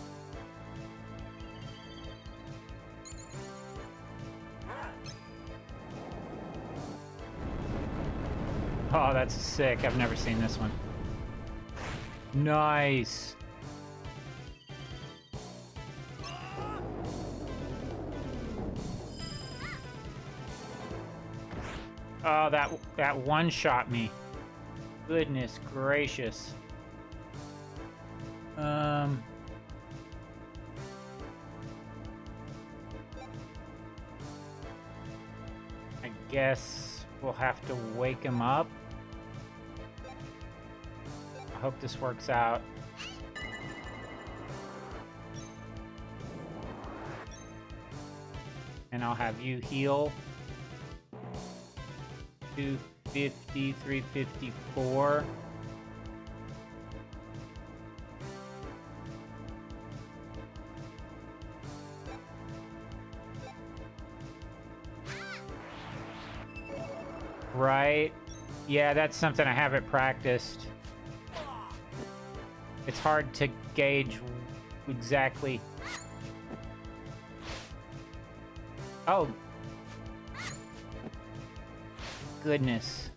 Oh, that's sick. I've never seen this one. Nice. Oh, that one-shot me. Goodness gracious. I guess we'll have to wake him up. I hope this works out. And I'll have you heal. 250, 354. Right. Yeah, that's something I haven't practiced. It's hard to gauge exactly. Oh. Goodness.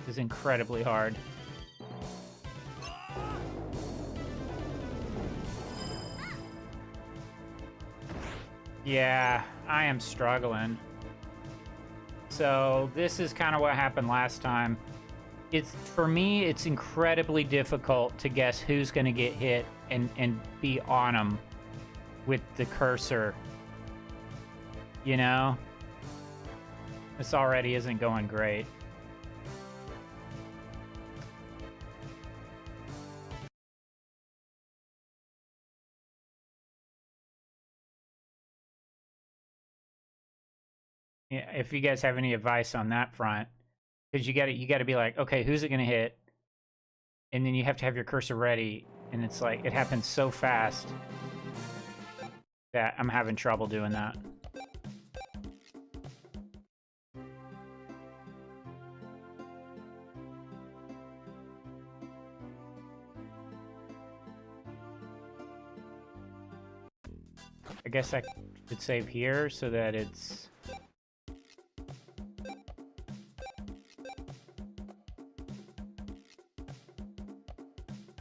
This is incredibly hard. Yeah, I am struggling. So this is kind of what happened last time. For me, it's incredibly difficult to guess who's going to get hit and be on them with the cursor. You know? This already isn't going great. Yeah, if you guys have any advice on that front, because you got to be like, okay, who's it gonna hit, and then you have to have your cursor ready, and it's like it happens so fast that I'm having trouble doing that. I guess I could save here so that it's.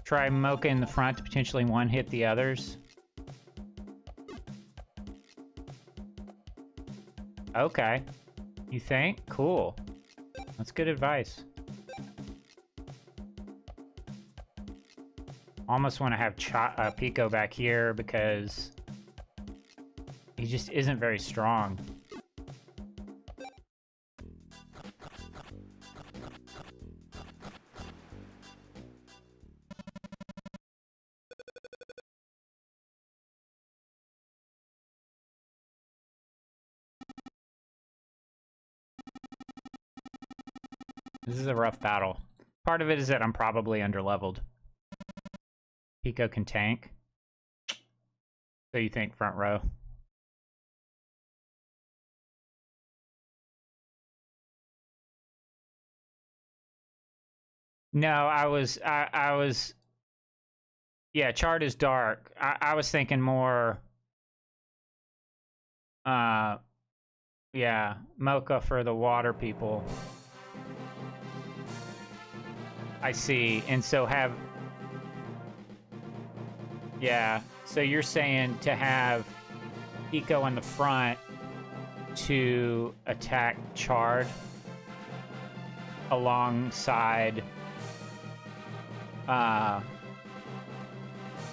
Try Mocha in the front to potentially one-hit the others. Okay. You think? Cool. That's good advice. Almost want to have Pico back here because he just isn't very strong. This is a rough battle. Part of it is that I'm probably underleveled. Pico can tank. So you think front row? No, I was yeah, Chard is dark. I was thinking more yeah, Mocha for the water people. I see. And so yeah, so you're saying to have Pico in the front to attack Chard alongside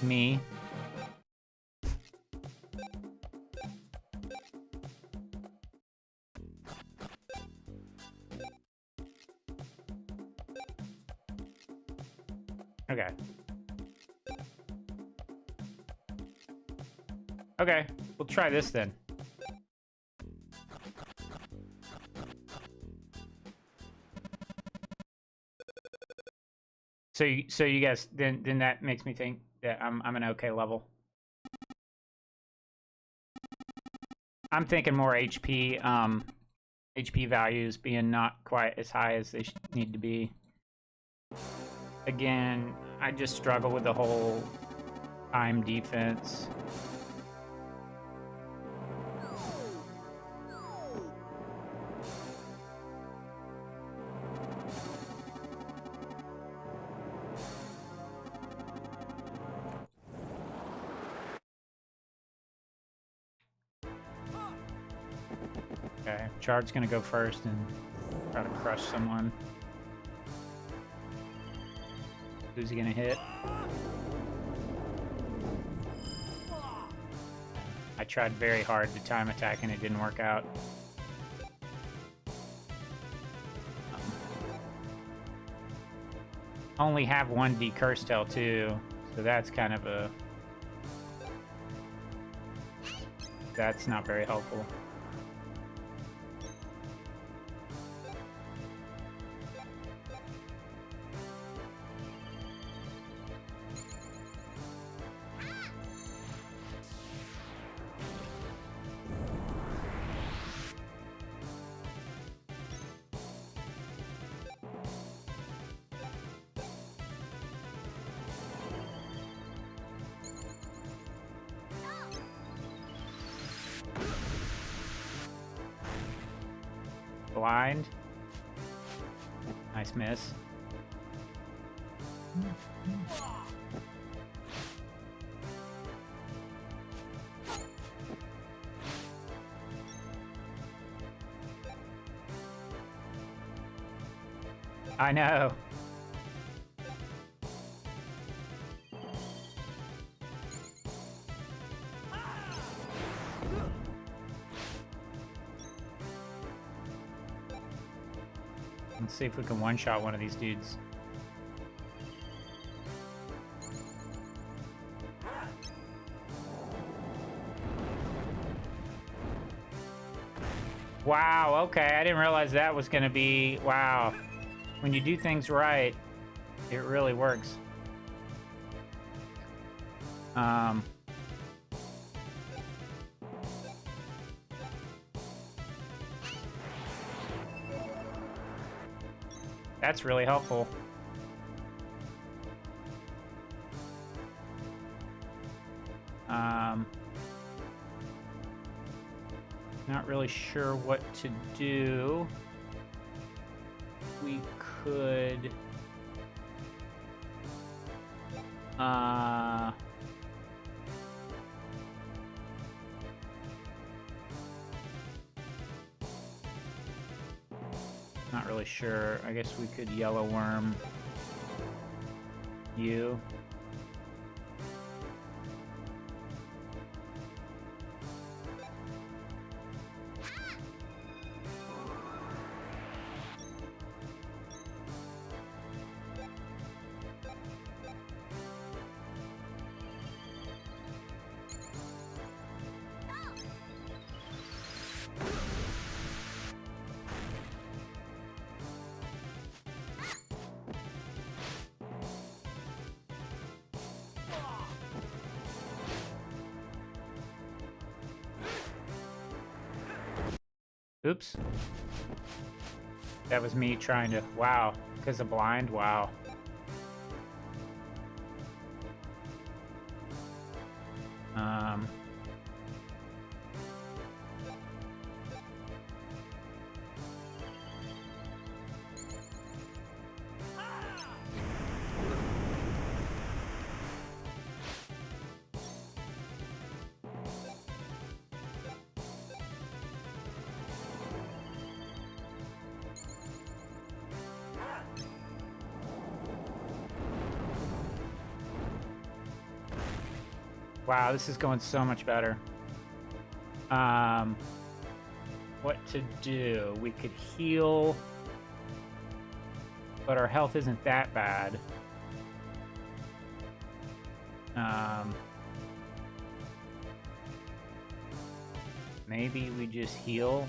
me. Okay. Okay, we'll try this then. So you guys then that makes me think that I'm an okay level. I'm thinking more HP HP values being not quite as high as they need to be. Again, I just struggle with the whole time defense. Okay, Chard's gonna go first and try to crush someone. Who's he gonna hit? I tried very hard to time attack and it didn't work out. Only have one decurse tail too, so that's kind of a... That's not very helpful. Blind. Nice miss. I know. Let's see if we can one-shot one of these dudes. Wow, okay, I didn't realize that was gonna be... Wow. When you do things right, it really works. That's really helpful. Not really sure what to do. We could... Not really sure. I guess we could yellow worm you. Oops. That was me trying to... Wow. Because of blind? Wow. Wow, this is going so much better. What to do? We could heal, but our health isn't that bad. Maybe we just heal.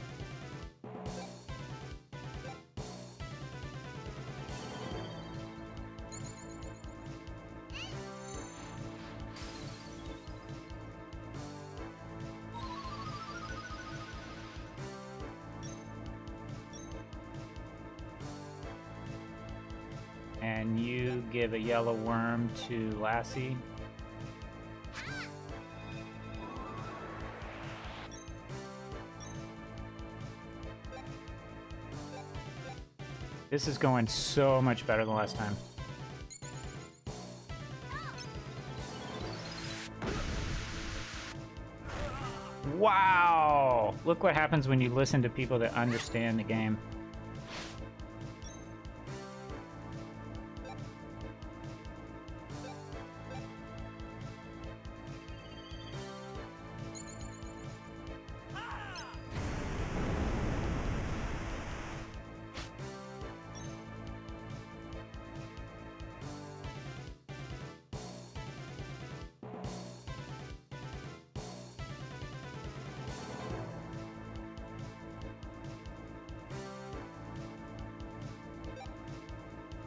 And you give a yellow worm to Lassie. This is going so much better than last time. Wow! Look what happens when you listen to people that understand the game.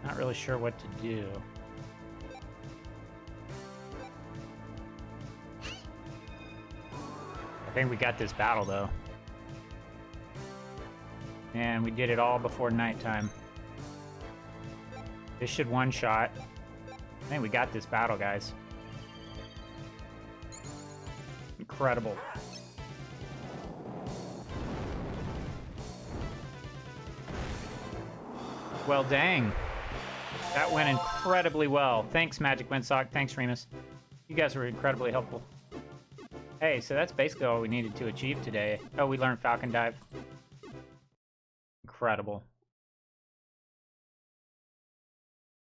Not really sure what to do. I think we got this battle, though. And we did it all before nighttime. This should one-shot. I think we got this battle, guys. Incredible. Well, dang. That went incredibly well. Thanks, Magic Windsock. Thanks, Remus. You guys were incredibly helpful. Hey, so that's basically all we needed to achieve today. Oh, we learned Falcon Dive. Incredible.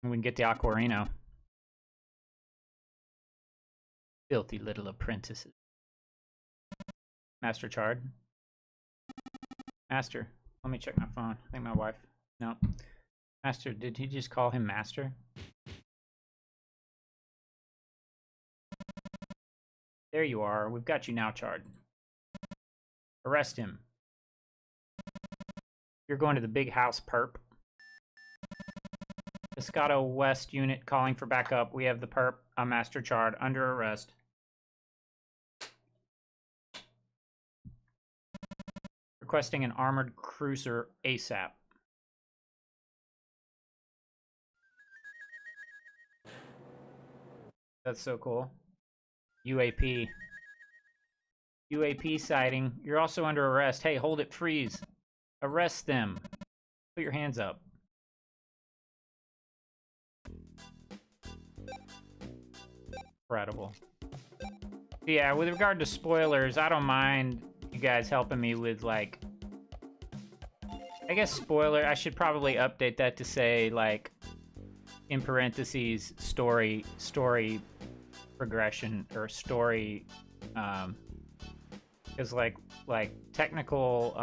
And we can get the Aquarino. Filthy little apprentices. Master Chard. Master. Let me check my phone. I think my wife. No. Master, did he just call him Master? There you are. We've got you now, Chard. Arrest him. You're going to the big house, perp. Pescado West unit calling for backup. We have the perp, Master Chard, under arrest. Requesting an armored cruiser ASAP. That's so cool. UAP. UAP sighting. You're also under arrest. Hey, hold it, freeze. Arrest them. Put your hands up. Incredible. Yeah, with regard to spoilers, I don't mind you guys helping me with, like, I guess spoiler, I should probably update that to say, like, in parentheses, story progression, or story, because, like technical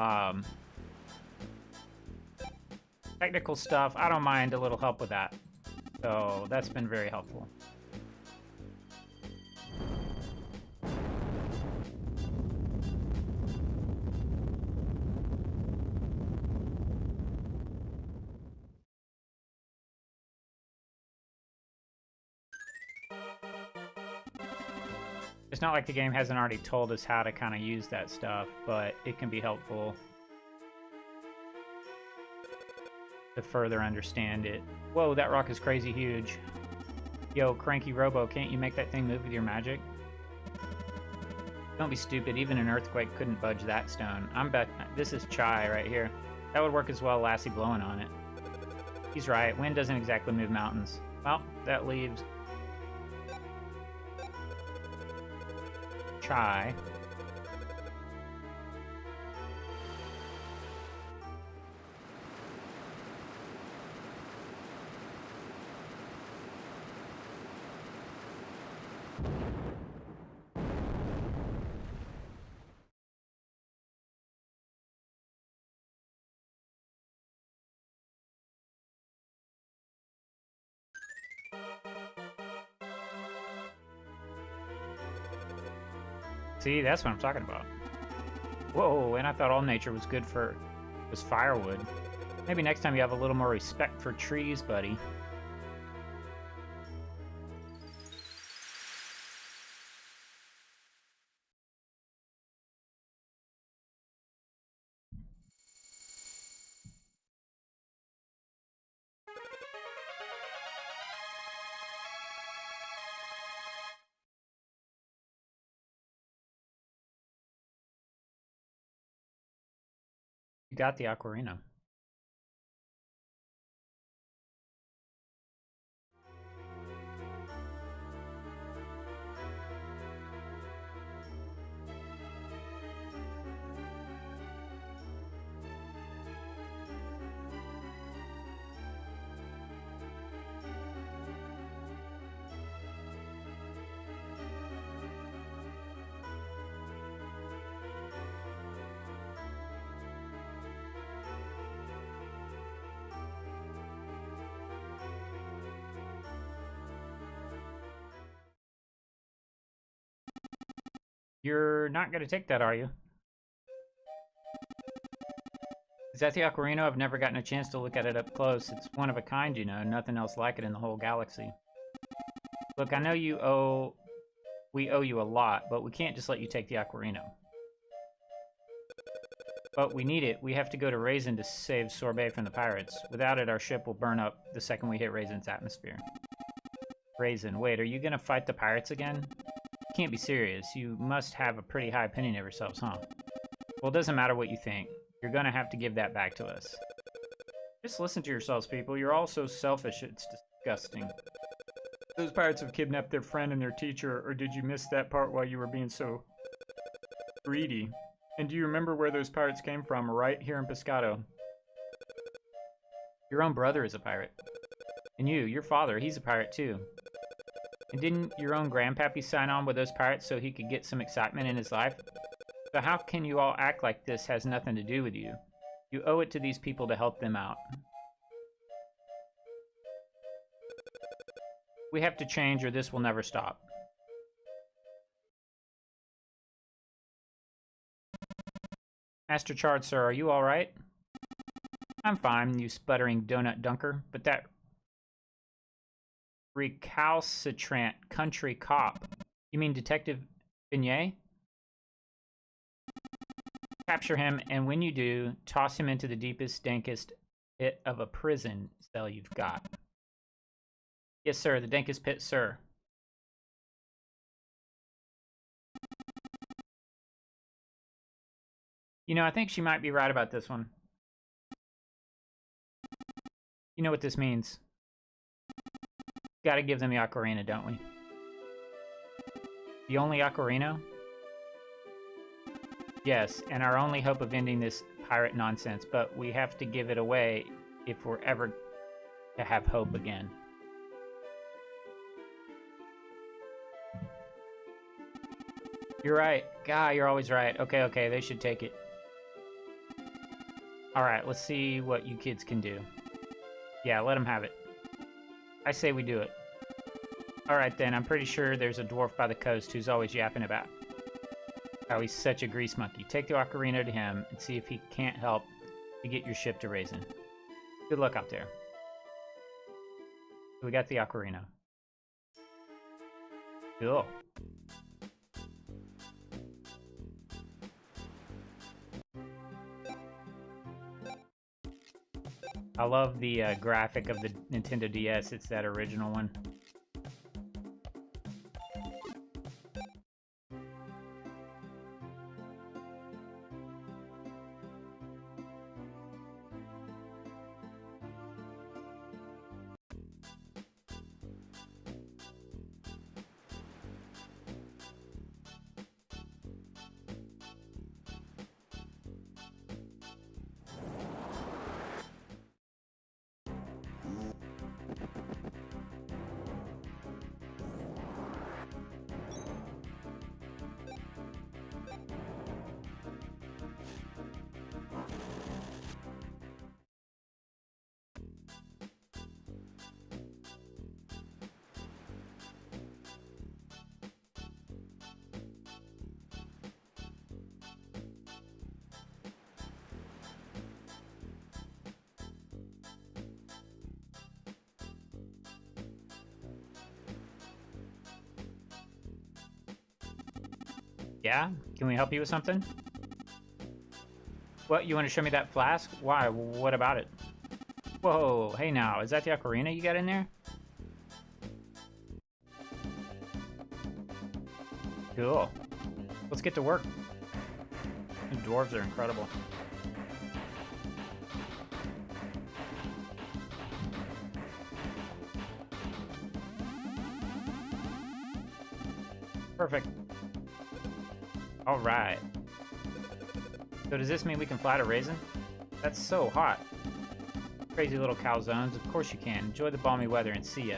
stuff, I don't mind a little help with that. So, that's been very helpful. It's not like the game hasn't already told us how to kind of use that stuff, but it can be helpful to further understand it. Whoa, that rock is crazy huge. Yo, Cranky Robo, can't you make that thing move with your magic? Don't be stupid, even an earthquake couldn't budge that stone. I'm bet this is Chai right here. That would work as well, Lassie blowing on it. He's right, wind doesn't exactly move mountains. Well, that leaves Chai. See, that's what I'm talking about. Whoa, and I thought all nature was good for was firewood. Maybe next time you have a little more respect for trees, buddy. You got the Aquarino. You're not going to take that, are you? Is that the Aquarino? I've never gotten a chance to look at it up close. It's one of a kind, you know. Nothing else like it in the whole galaxy. Look, I know we owe you a lot, but we can't just let you take the Aquarino. But we need it. We have to go to Razen to save Sorbet from the pirates. Without it, our ship will burn up the second we hit Razen's atmosphere. Razen, wait, are you going to fight the pirates again? Can't be serious. You must have a pretty high opinion of yourselves, huh? Well, it doesn't matter what you think. You're gonna have to give that back to us. Just listen to yourselves, people. You're all so selfish, it's disgusting. Those pirates have kidnapped their friend and their teacher, or did you miss that part while you were being so greedy? And do you remember where those pirates came from? Right here in Pescado. Your own brother is a pirate. And your father, he's a pirate too. And didn't your own grandpappy sign on with those pirates so he could get some excitement in his life? So how can you all act like this has nothing to do with you? You owe it to these people to help them out. We have to change or this will never stop. Master Chard, sir, are you all right? I'm fine, you sputtering donut dunker, but that recalcitrant country cop. You mean Detective Beignet? Capture him, and when you do, toss him into the deepest, dankest pit of a prison cell you've got. Yes, sir, the dankest pit, sir. You know, I think she might be right about this one. You know what this means. Gotta give them the Aquarino, don't we? The only Aquarino? Yes, and our only hope of ending this pirate nonsense, but we have to give it away if we're ever to have hope again. You're right. God, you're always right. Okay, they should take it. Alright, let's see what you kids can do. Yeah, let them have it. I say we do it. Alright then, I'm pretty sure there's a dwarf by the coast who's always yapping about how he's such a grease monkey. Take the Aquarino to him and see if he can't help to get your ship to Razen. Good luck out there. We got the Aquarino. Cool. I love the graphic of the Nintendo DS. It's that original one. Yeah? Can we help you with something? What, you want to show me that flask? Why? What about it? Whoa, hey now, is that the Aquarino you got in there? Cool. Let's get to work. These dwarves are incredible. Perfect. All right. So does this mean we can fly to Razen? That's so hot. Crazy little calzones. Of course you can. Enjoy the balmy weather and see ya.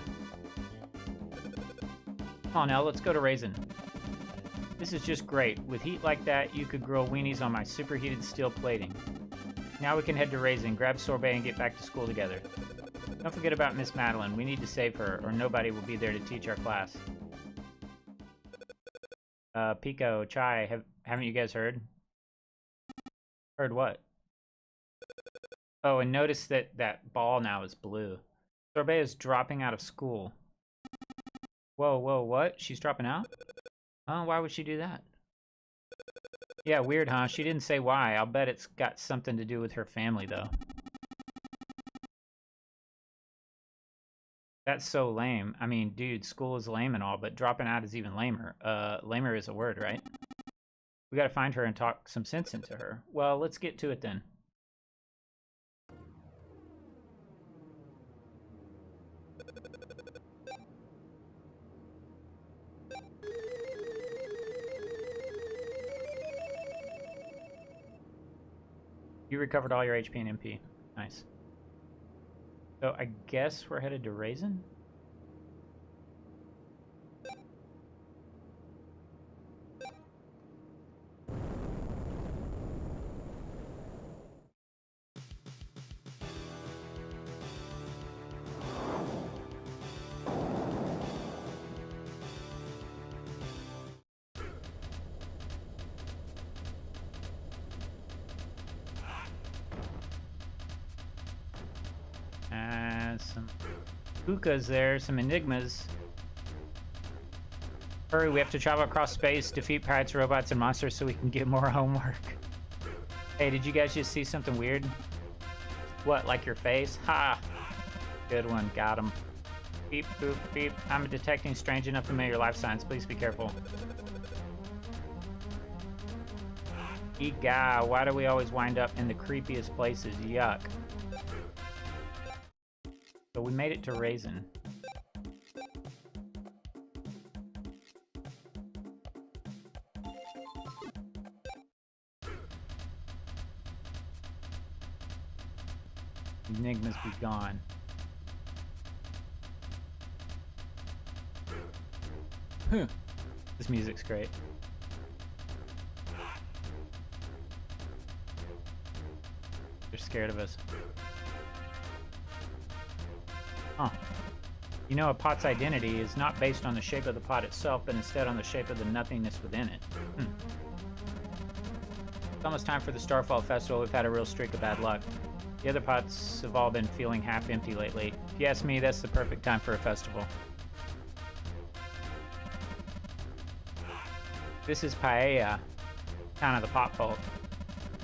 Come on, now, let's go to Razen. This is just great. With heat like that, you could grill weenies on my superheated steel plating. Now we can head to Razen, grab Sorbet, and get back to school together. Don't forget about Miss Madeline. We need to save her, or nobody will be there to teach our class. Pico, Chai, haven't you guys heard? Heard what? Oh, and notice that that ball now is blue. Sorbet is dropping out of school. Whoa, what? She's dropping out? Oh, why would she do that? Yeah, weird, huh? She didn't say why. I'll bet it's got something to do with her family, though. That's so lame. I mean, dude, school is lame and all, but dropping out is even lamer. Lamer is a word, right? We gotta find her and talk some sense into her. Well, let's get to it then. You recovered all your HP and MP. Nice. So I guess we're headed to Razen? Some hookahs there, some enigmas. Hurry, we have to travel across space, defeat pirates, robots, and monsters so we can get more homework. Hey, did you guys just see something weird? What, like your face? Ha! Good one, got him. Beep, boop, beep. I'm detecting strange and unfamiliar life signs. Please be careful. Eega, why do we always wind up in the creepiest places? Yuck. So we made it to Razen. Enigmas be gone. Huh. This music's great. They're scared of us. Huh. You know, a pot's identity is not based on the shape of the pot itself, but instead on the shape of the nothingness within it. It's almost time for the Starfall Festival. We've had a real streak of bad luck. The other pots have all been feeling half empty lately. If you ask me, that's the perfect time for a festival. This is Paella, town of the pot vault.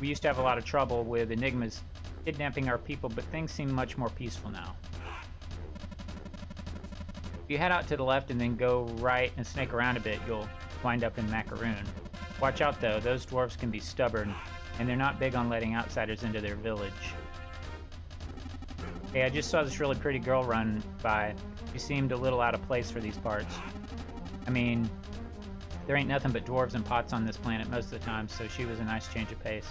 We used to have a lot of trouble with enigmas kidnapping our people, but things seem much more peaceful now. If you head out to the left and then go right and snake around a bit, you'll wind up in Macaroon. Watch out though, those dwarves can be stubborn, and they're not big on letting outsiders into their village. Hey, I just saw this really pretty girl run by. She seemed a little out of place for these parts. I mean, there ain't nothing but dwarves and pots on this planet most of the time, so she was a nice change of pace.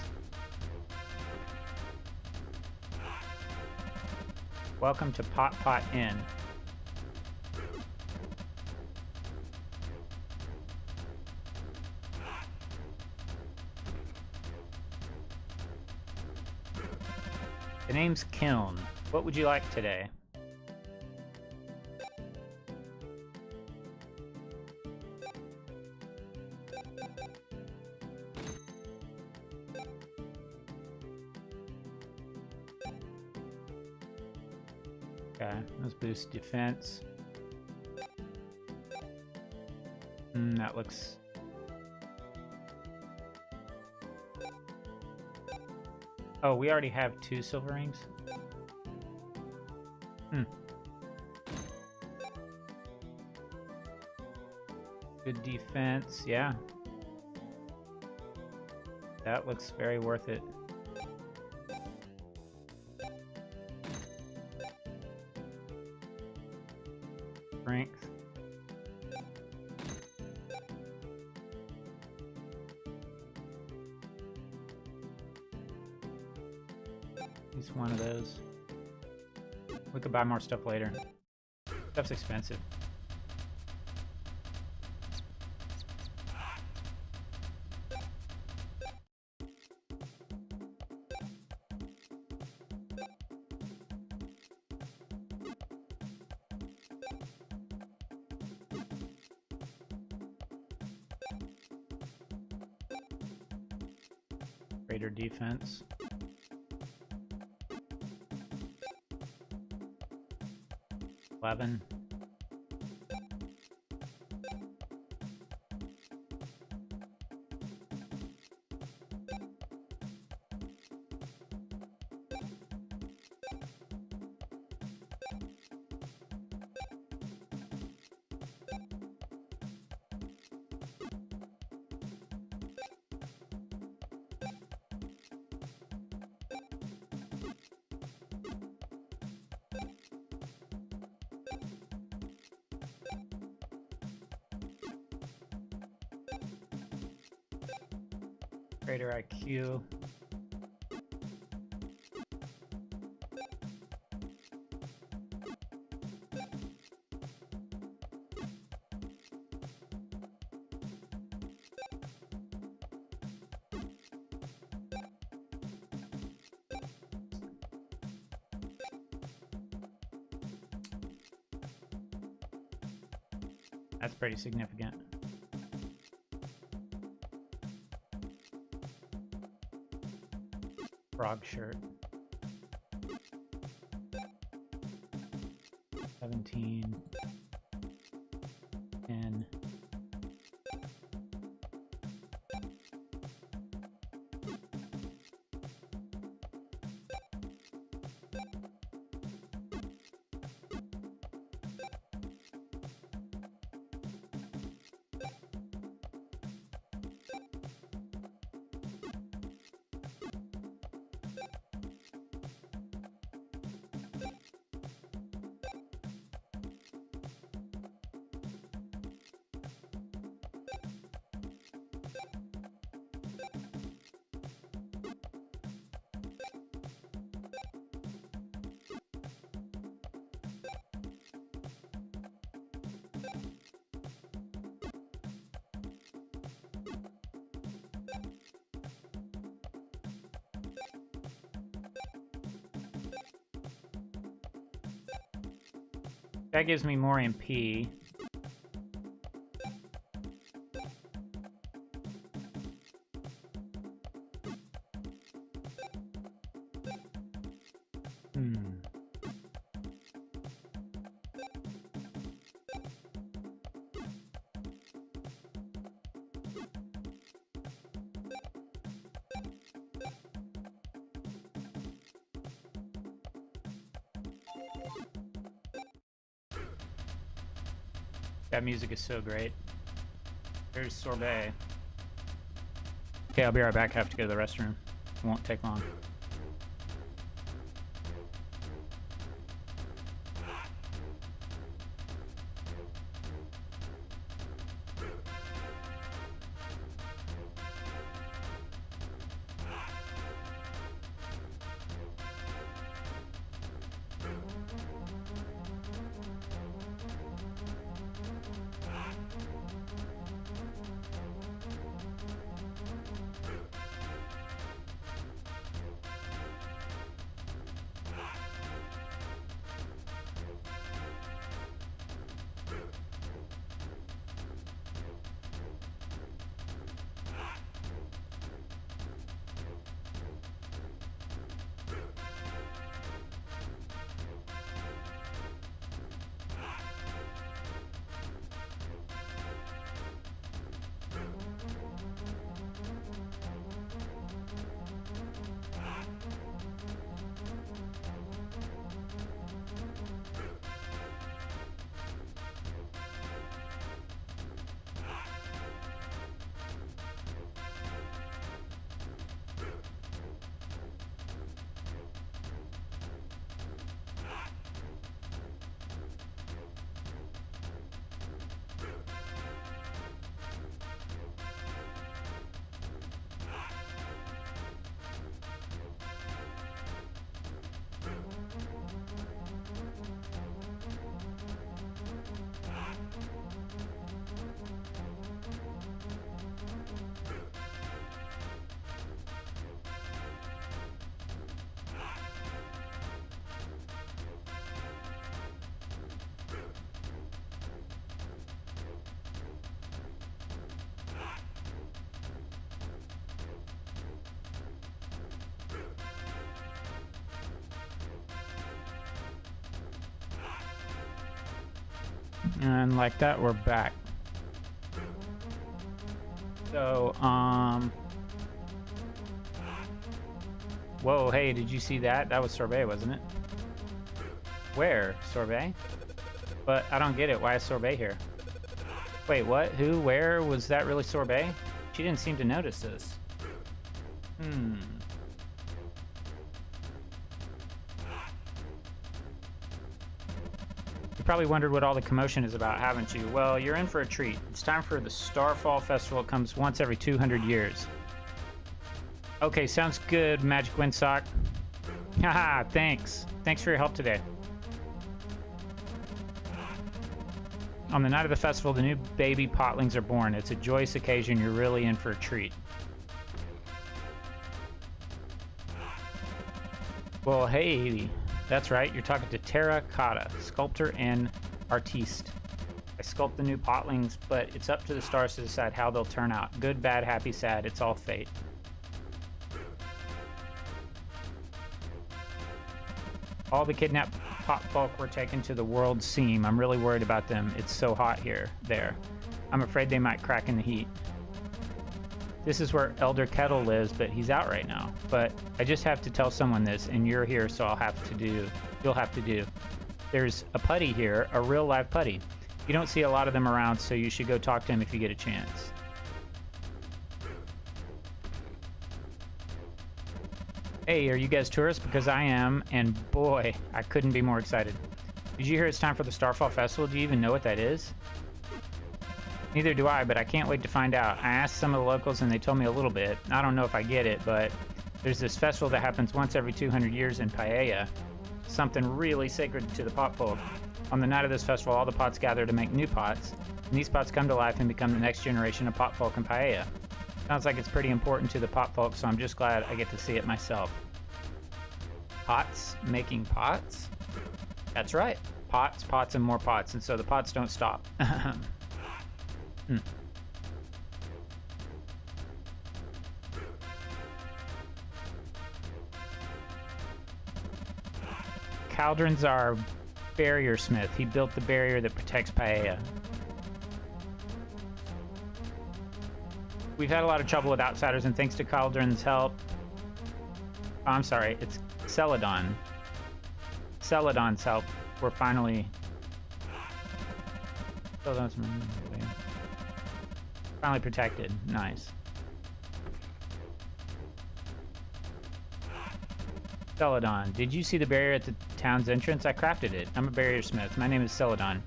Welcome to Pot Inn. The name's Kiln. What would you like today? Okay, let's boost defense. That looks... Oh, we already have 2 silver rings? Good defense, yeah. That looks very worth it. Strength. He's one of those. We could buy more stuff later. Stuff's expensive. Greater defense. $11. Greater IQ. That's pretty significant. Frog shirt. 17. 10. That gives me more MP. That music is so great. There's Sorbet. Okay, I'll be right back. I have to go to the restroom. It won't take long. And like that, we're back. So, whoa, hey, did you see that? That was Sorbet, wasn't it? Where? Sorbet? But I don't get it. Why is Sorbet here? Wait, what? Who? Where? Was that really Sorbet? She didn't seem to notice this. You probably wondered what all the commotion is about, haven't you? Well, you're in for a treat. It's time for the Starfall Festival. It comes once every 200 years. Okay, sounds good, Magic Windsock. Haha, thanks. Thanks for your help today. On the night of the festival, the new baby potlings are born. It's a joyous occasion. You're really in for a treat. Well, hey, that's right. You're talking to Terracotta, sculptor and artiste. I sculpt the new potlings, but it's up to the stars to decide how they'll turn out. Good, bad, happy, sad, it's all fate. All the kidnapped pot folk were taken to the world's seam. I'm really worried about them. It's so hot there. I'm afraid they might crack in the heat. This is where Elder Kettle lives, but he's out right now. But I just have to tell someone this, and you're here, so you'll have to do. There's a putty here, a real live putty. You don't see a lot of them around, so you should go talk to him if you get a chance. Hey, are you guys tourists? Because I am, and boy, I couldn't be more excited. Did you hear it's time for the Starfall Festival? Do you even know what that is? Neither do I, but I can't wait to find out. I asked some of the locals and they told me a little bit. I don't know if I get it, but there's this festival that happens once every 200 years in Paella. Something really sacred to the pot folk. On the night of this festival, all the pots gather to make new pots, and these pots come to life and become the next generation of pot folk in Paella. Sounds like it's pretty important to the pot folk, so I'm just glad I get to see it myself. Pots making pots? That's right. Pots, pots, and more pots, and so the pots don't stop. Caldron's our barrier smith. He built the barrier that protects Paella. We've had a lot of trouble with outsiders, and thanks to Caldron's help... Oh, I'm sorry, it's Celadon. Celadon's help, we're finally... Finally protected. Nice. Celadon. Did you see the barrier at the town's entrance? I crafted it. I'm a barrier smith. My name is Celadon.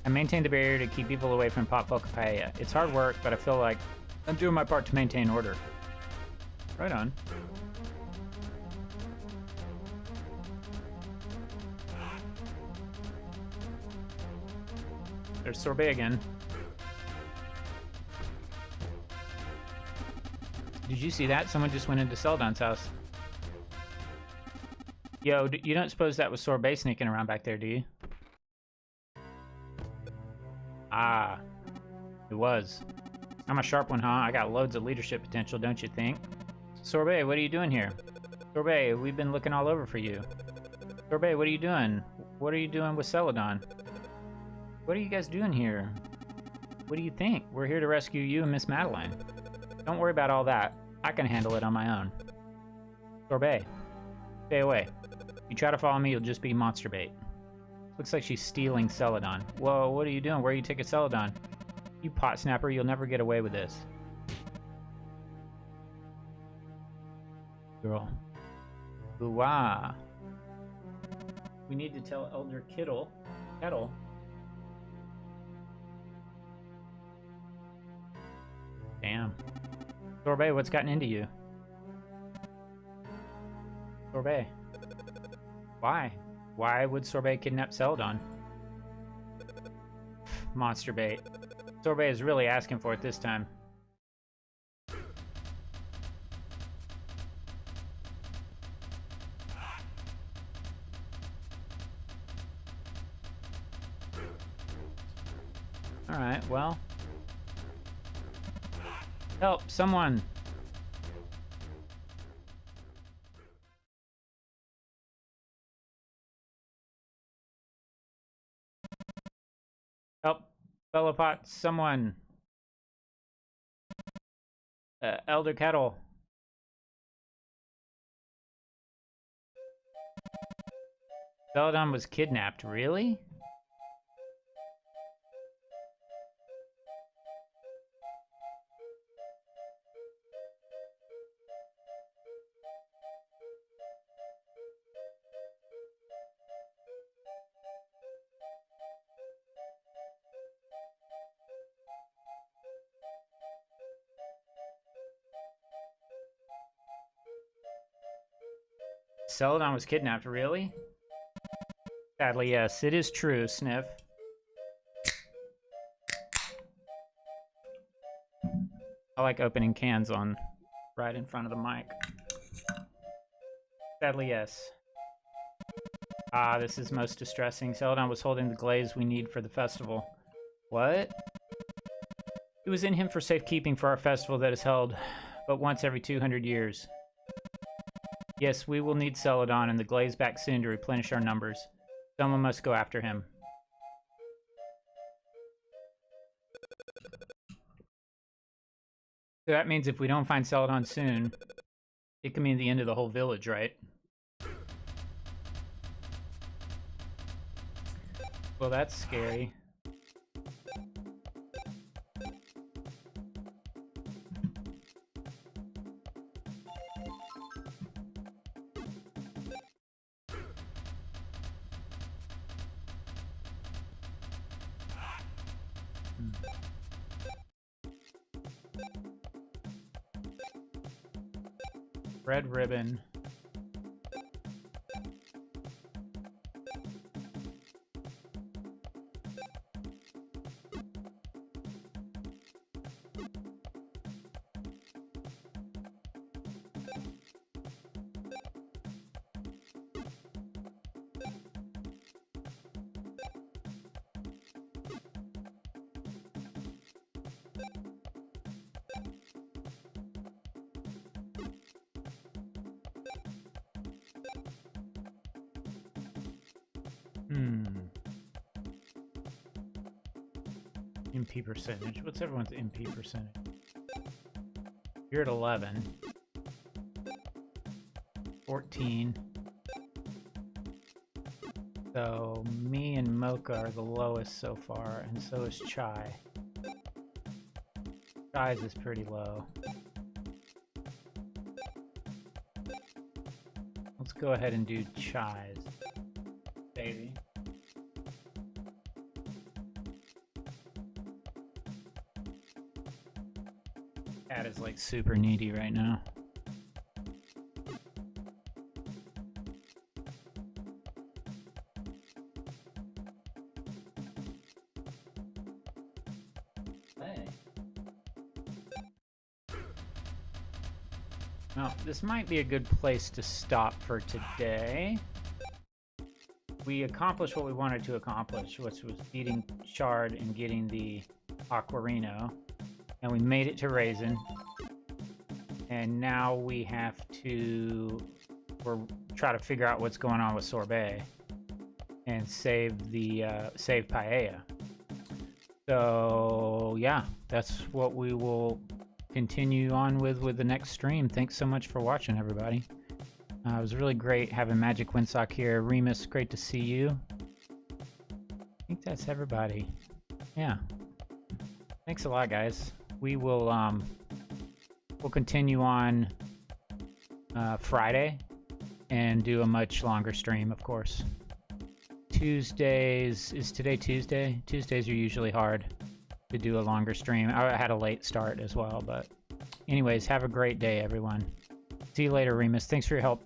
I maintain the barrier to keep people away from Potfolk Paella. It's hard work, but I feel like I'm doing my part to maintain order. Right on. There's Sorbet again. Did you see that? Someone just went into Celadon's house. Yo, you don't suppose that was Sorbet sneaking around back there, do you? Ah, it was. I'm a sharp one, huh? I got loads of leadership potential, don't you think? Sorbet, what are you doing here? Sorbet, we've been looking all over for you. Sorbet, what are you doing? What are you doing with Celadon? What are you guys doing here? What do you think? We're here to rescue you and Miss Madeline. Don't worry about all that. I can handle it on my own. Sorbet, stay away. If you try to follow me, you'll just be monster bait. Looks like she's stealing Celadon. Whoa, what are you doing? Where are you taking Celadon? You pot snapper, you'll never get away with this. Girl. Ooh-wah. We need to tell Elder Kettle. Damn. Sorbet, what's gotten into you? Sorbet. Why? Why would Sorbet kidnap Celadon? Monster bait. Sorbet is really asking for it this time. Alright, well. Help, someone! Help, fellow pot, someone! Elder Kettle. Celadon was kidnapped, really? Celadon was kidnapped, really? Sadly, yes, it is true, Sniff. I like opening cans on right in front of the mic. Sadly, yes. Ah, this is most distressing. Celadon was holding the glaze we need for the festival. What? It was in him for safekeeping for our festival that is held but once every 200 years. Yes, we will need Celadon and the Glaze back soon to replenish our numbers. Someone must go after him. So that means if we don't find Celadon soon, it could mean the end of the whole village, right? Well, that's scary. Red ribbon. MP percentage. What's everyone's MP percentage? You're at 11. 14. So me and Mocha are the lowest so far, and so is Chai. Chai's is pretty low. Let's go ahead and do Chai's. Baby. Cat is like super needy right now. Hey. Now, this might be a good place to stop for today. We accomplished what we wanted to accomplish, which was beating Chard and getting the Aquarino. And we made it to Razen. And now we have to try to figure out what's going on with Sorbet and save the save Paella. So yeah, that's what we will continue on with the next stream. Thanks so much for watching, everybody. It was really great having Magic Windsock here. Remus, great to see you. I think that's everybody. Yeah. Thanks a lot, guys. We will we'll continue on Friday and do a much longer stream, of course. Tuesdays, is today Tuesday? Tuesdays are usually hard to do a longer stream. I had a late start as well, but anyways, have a great day, everyone. See you later, Remus. Thanks for your help.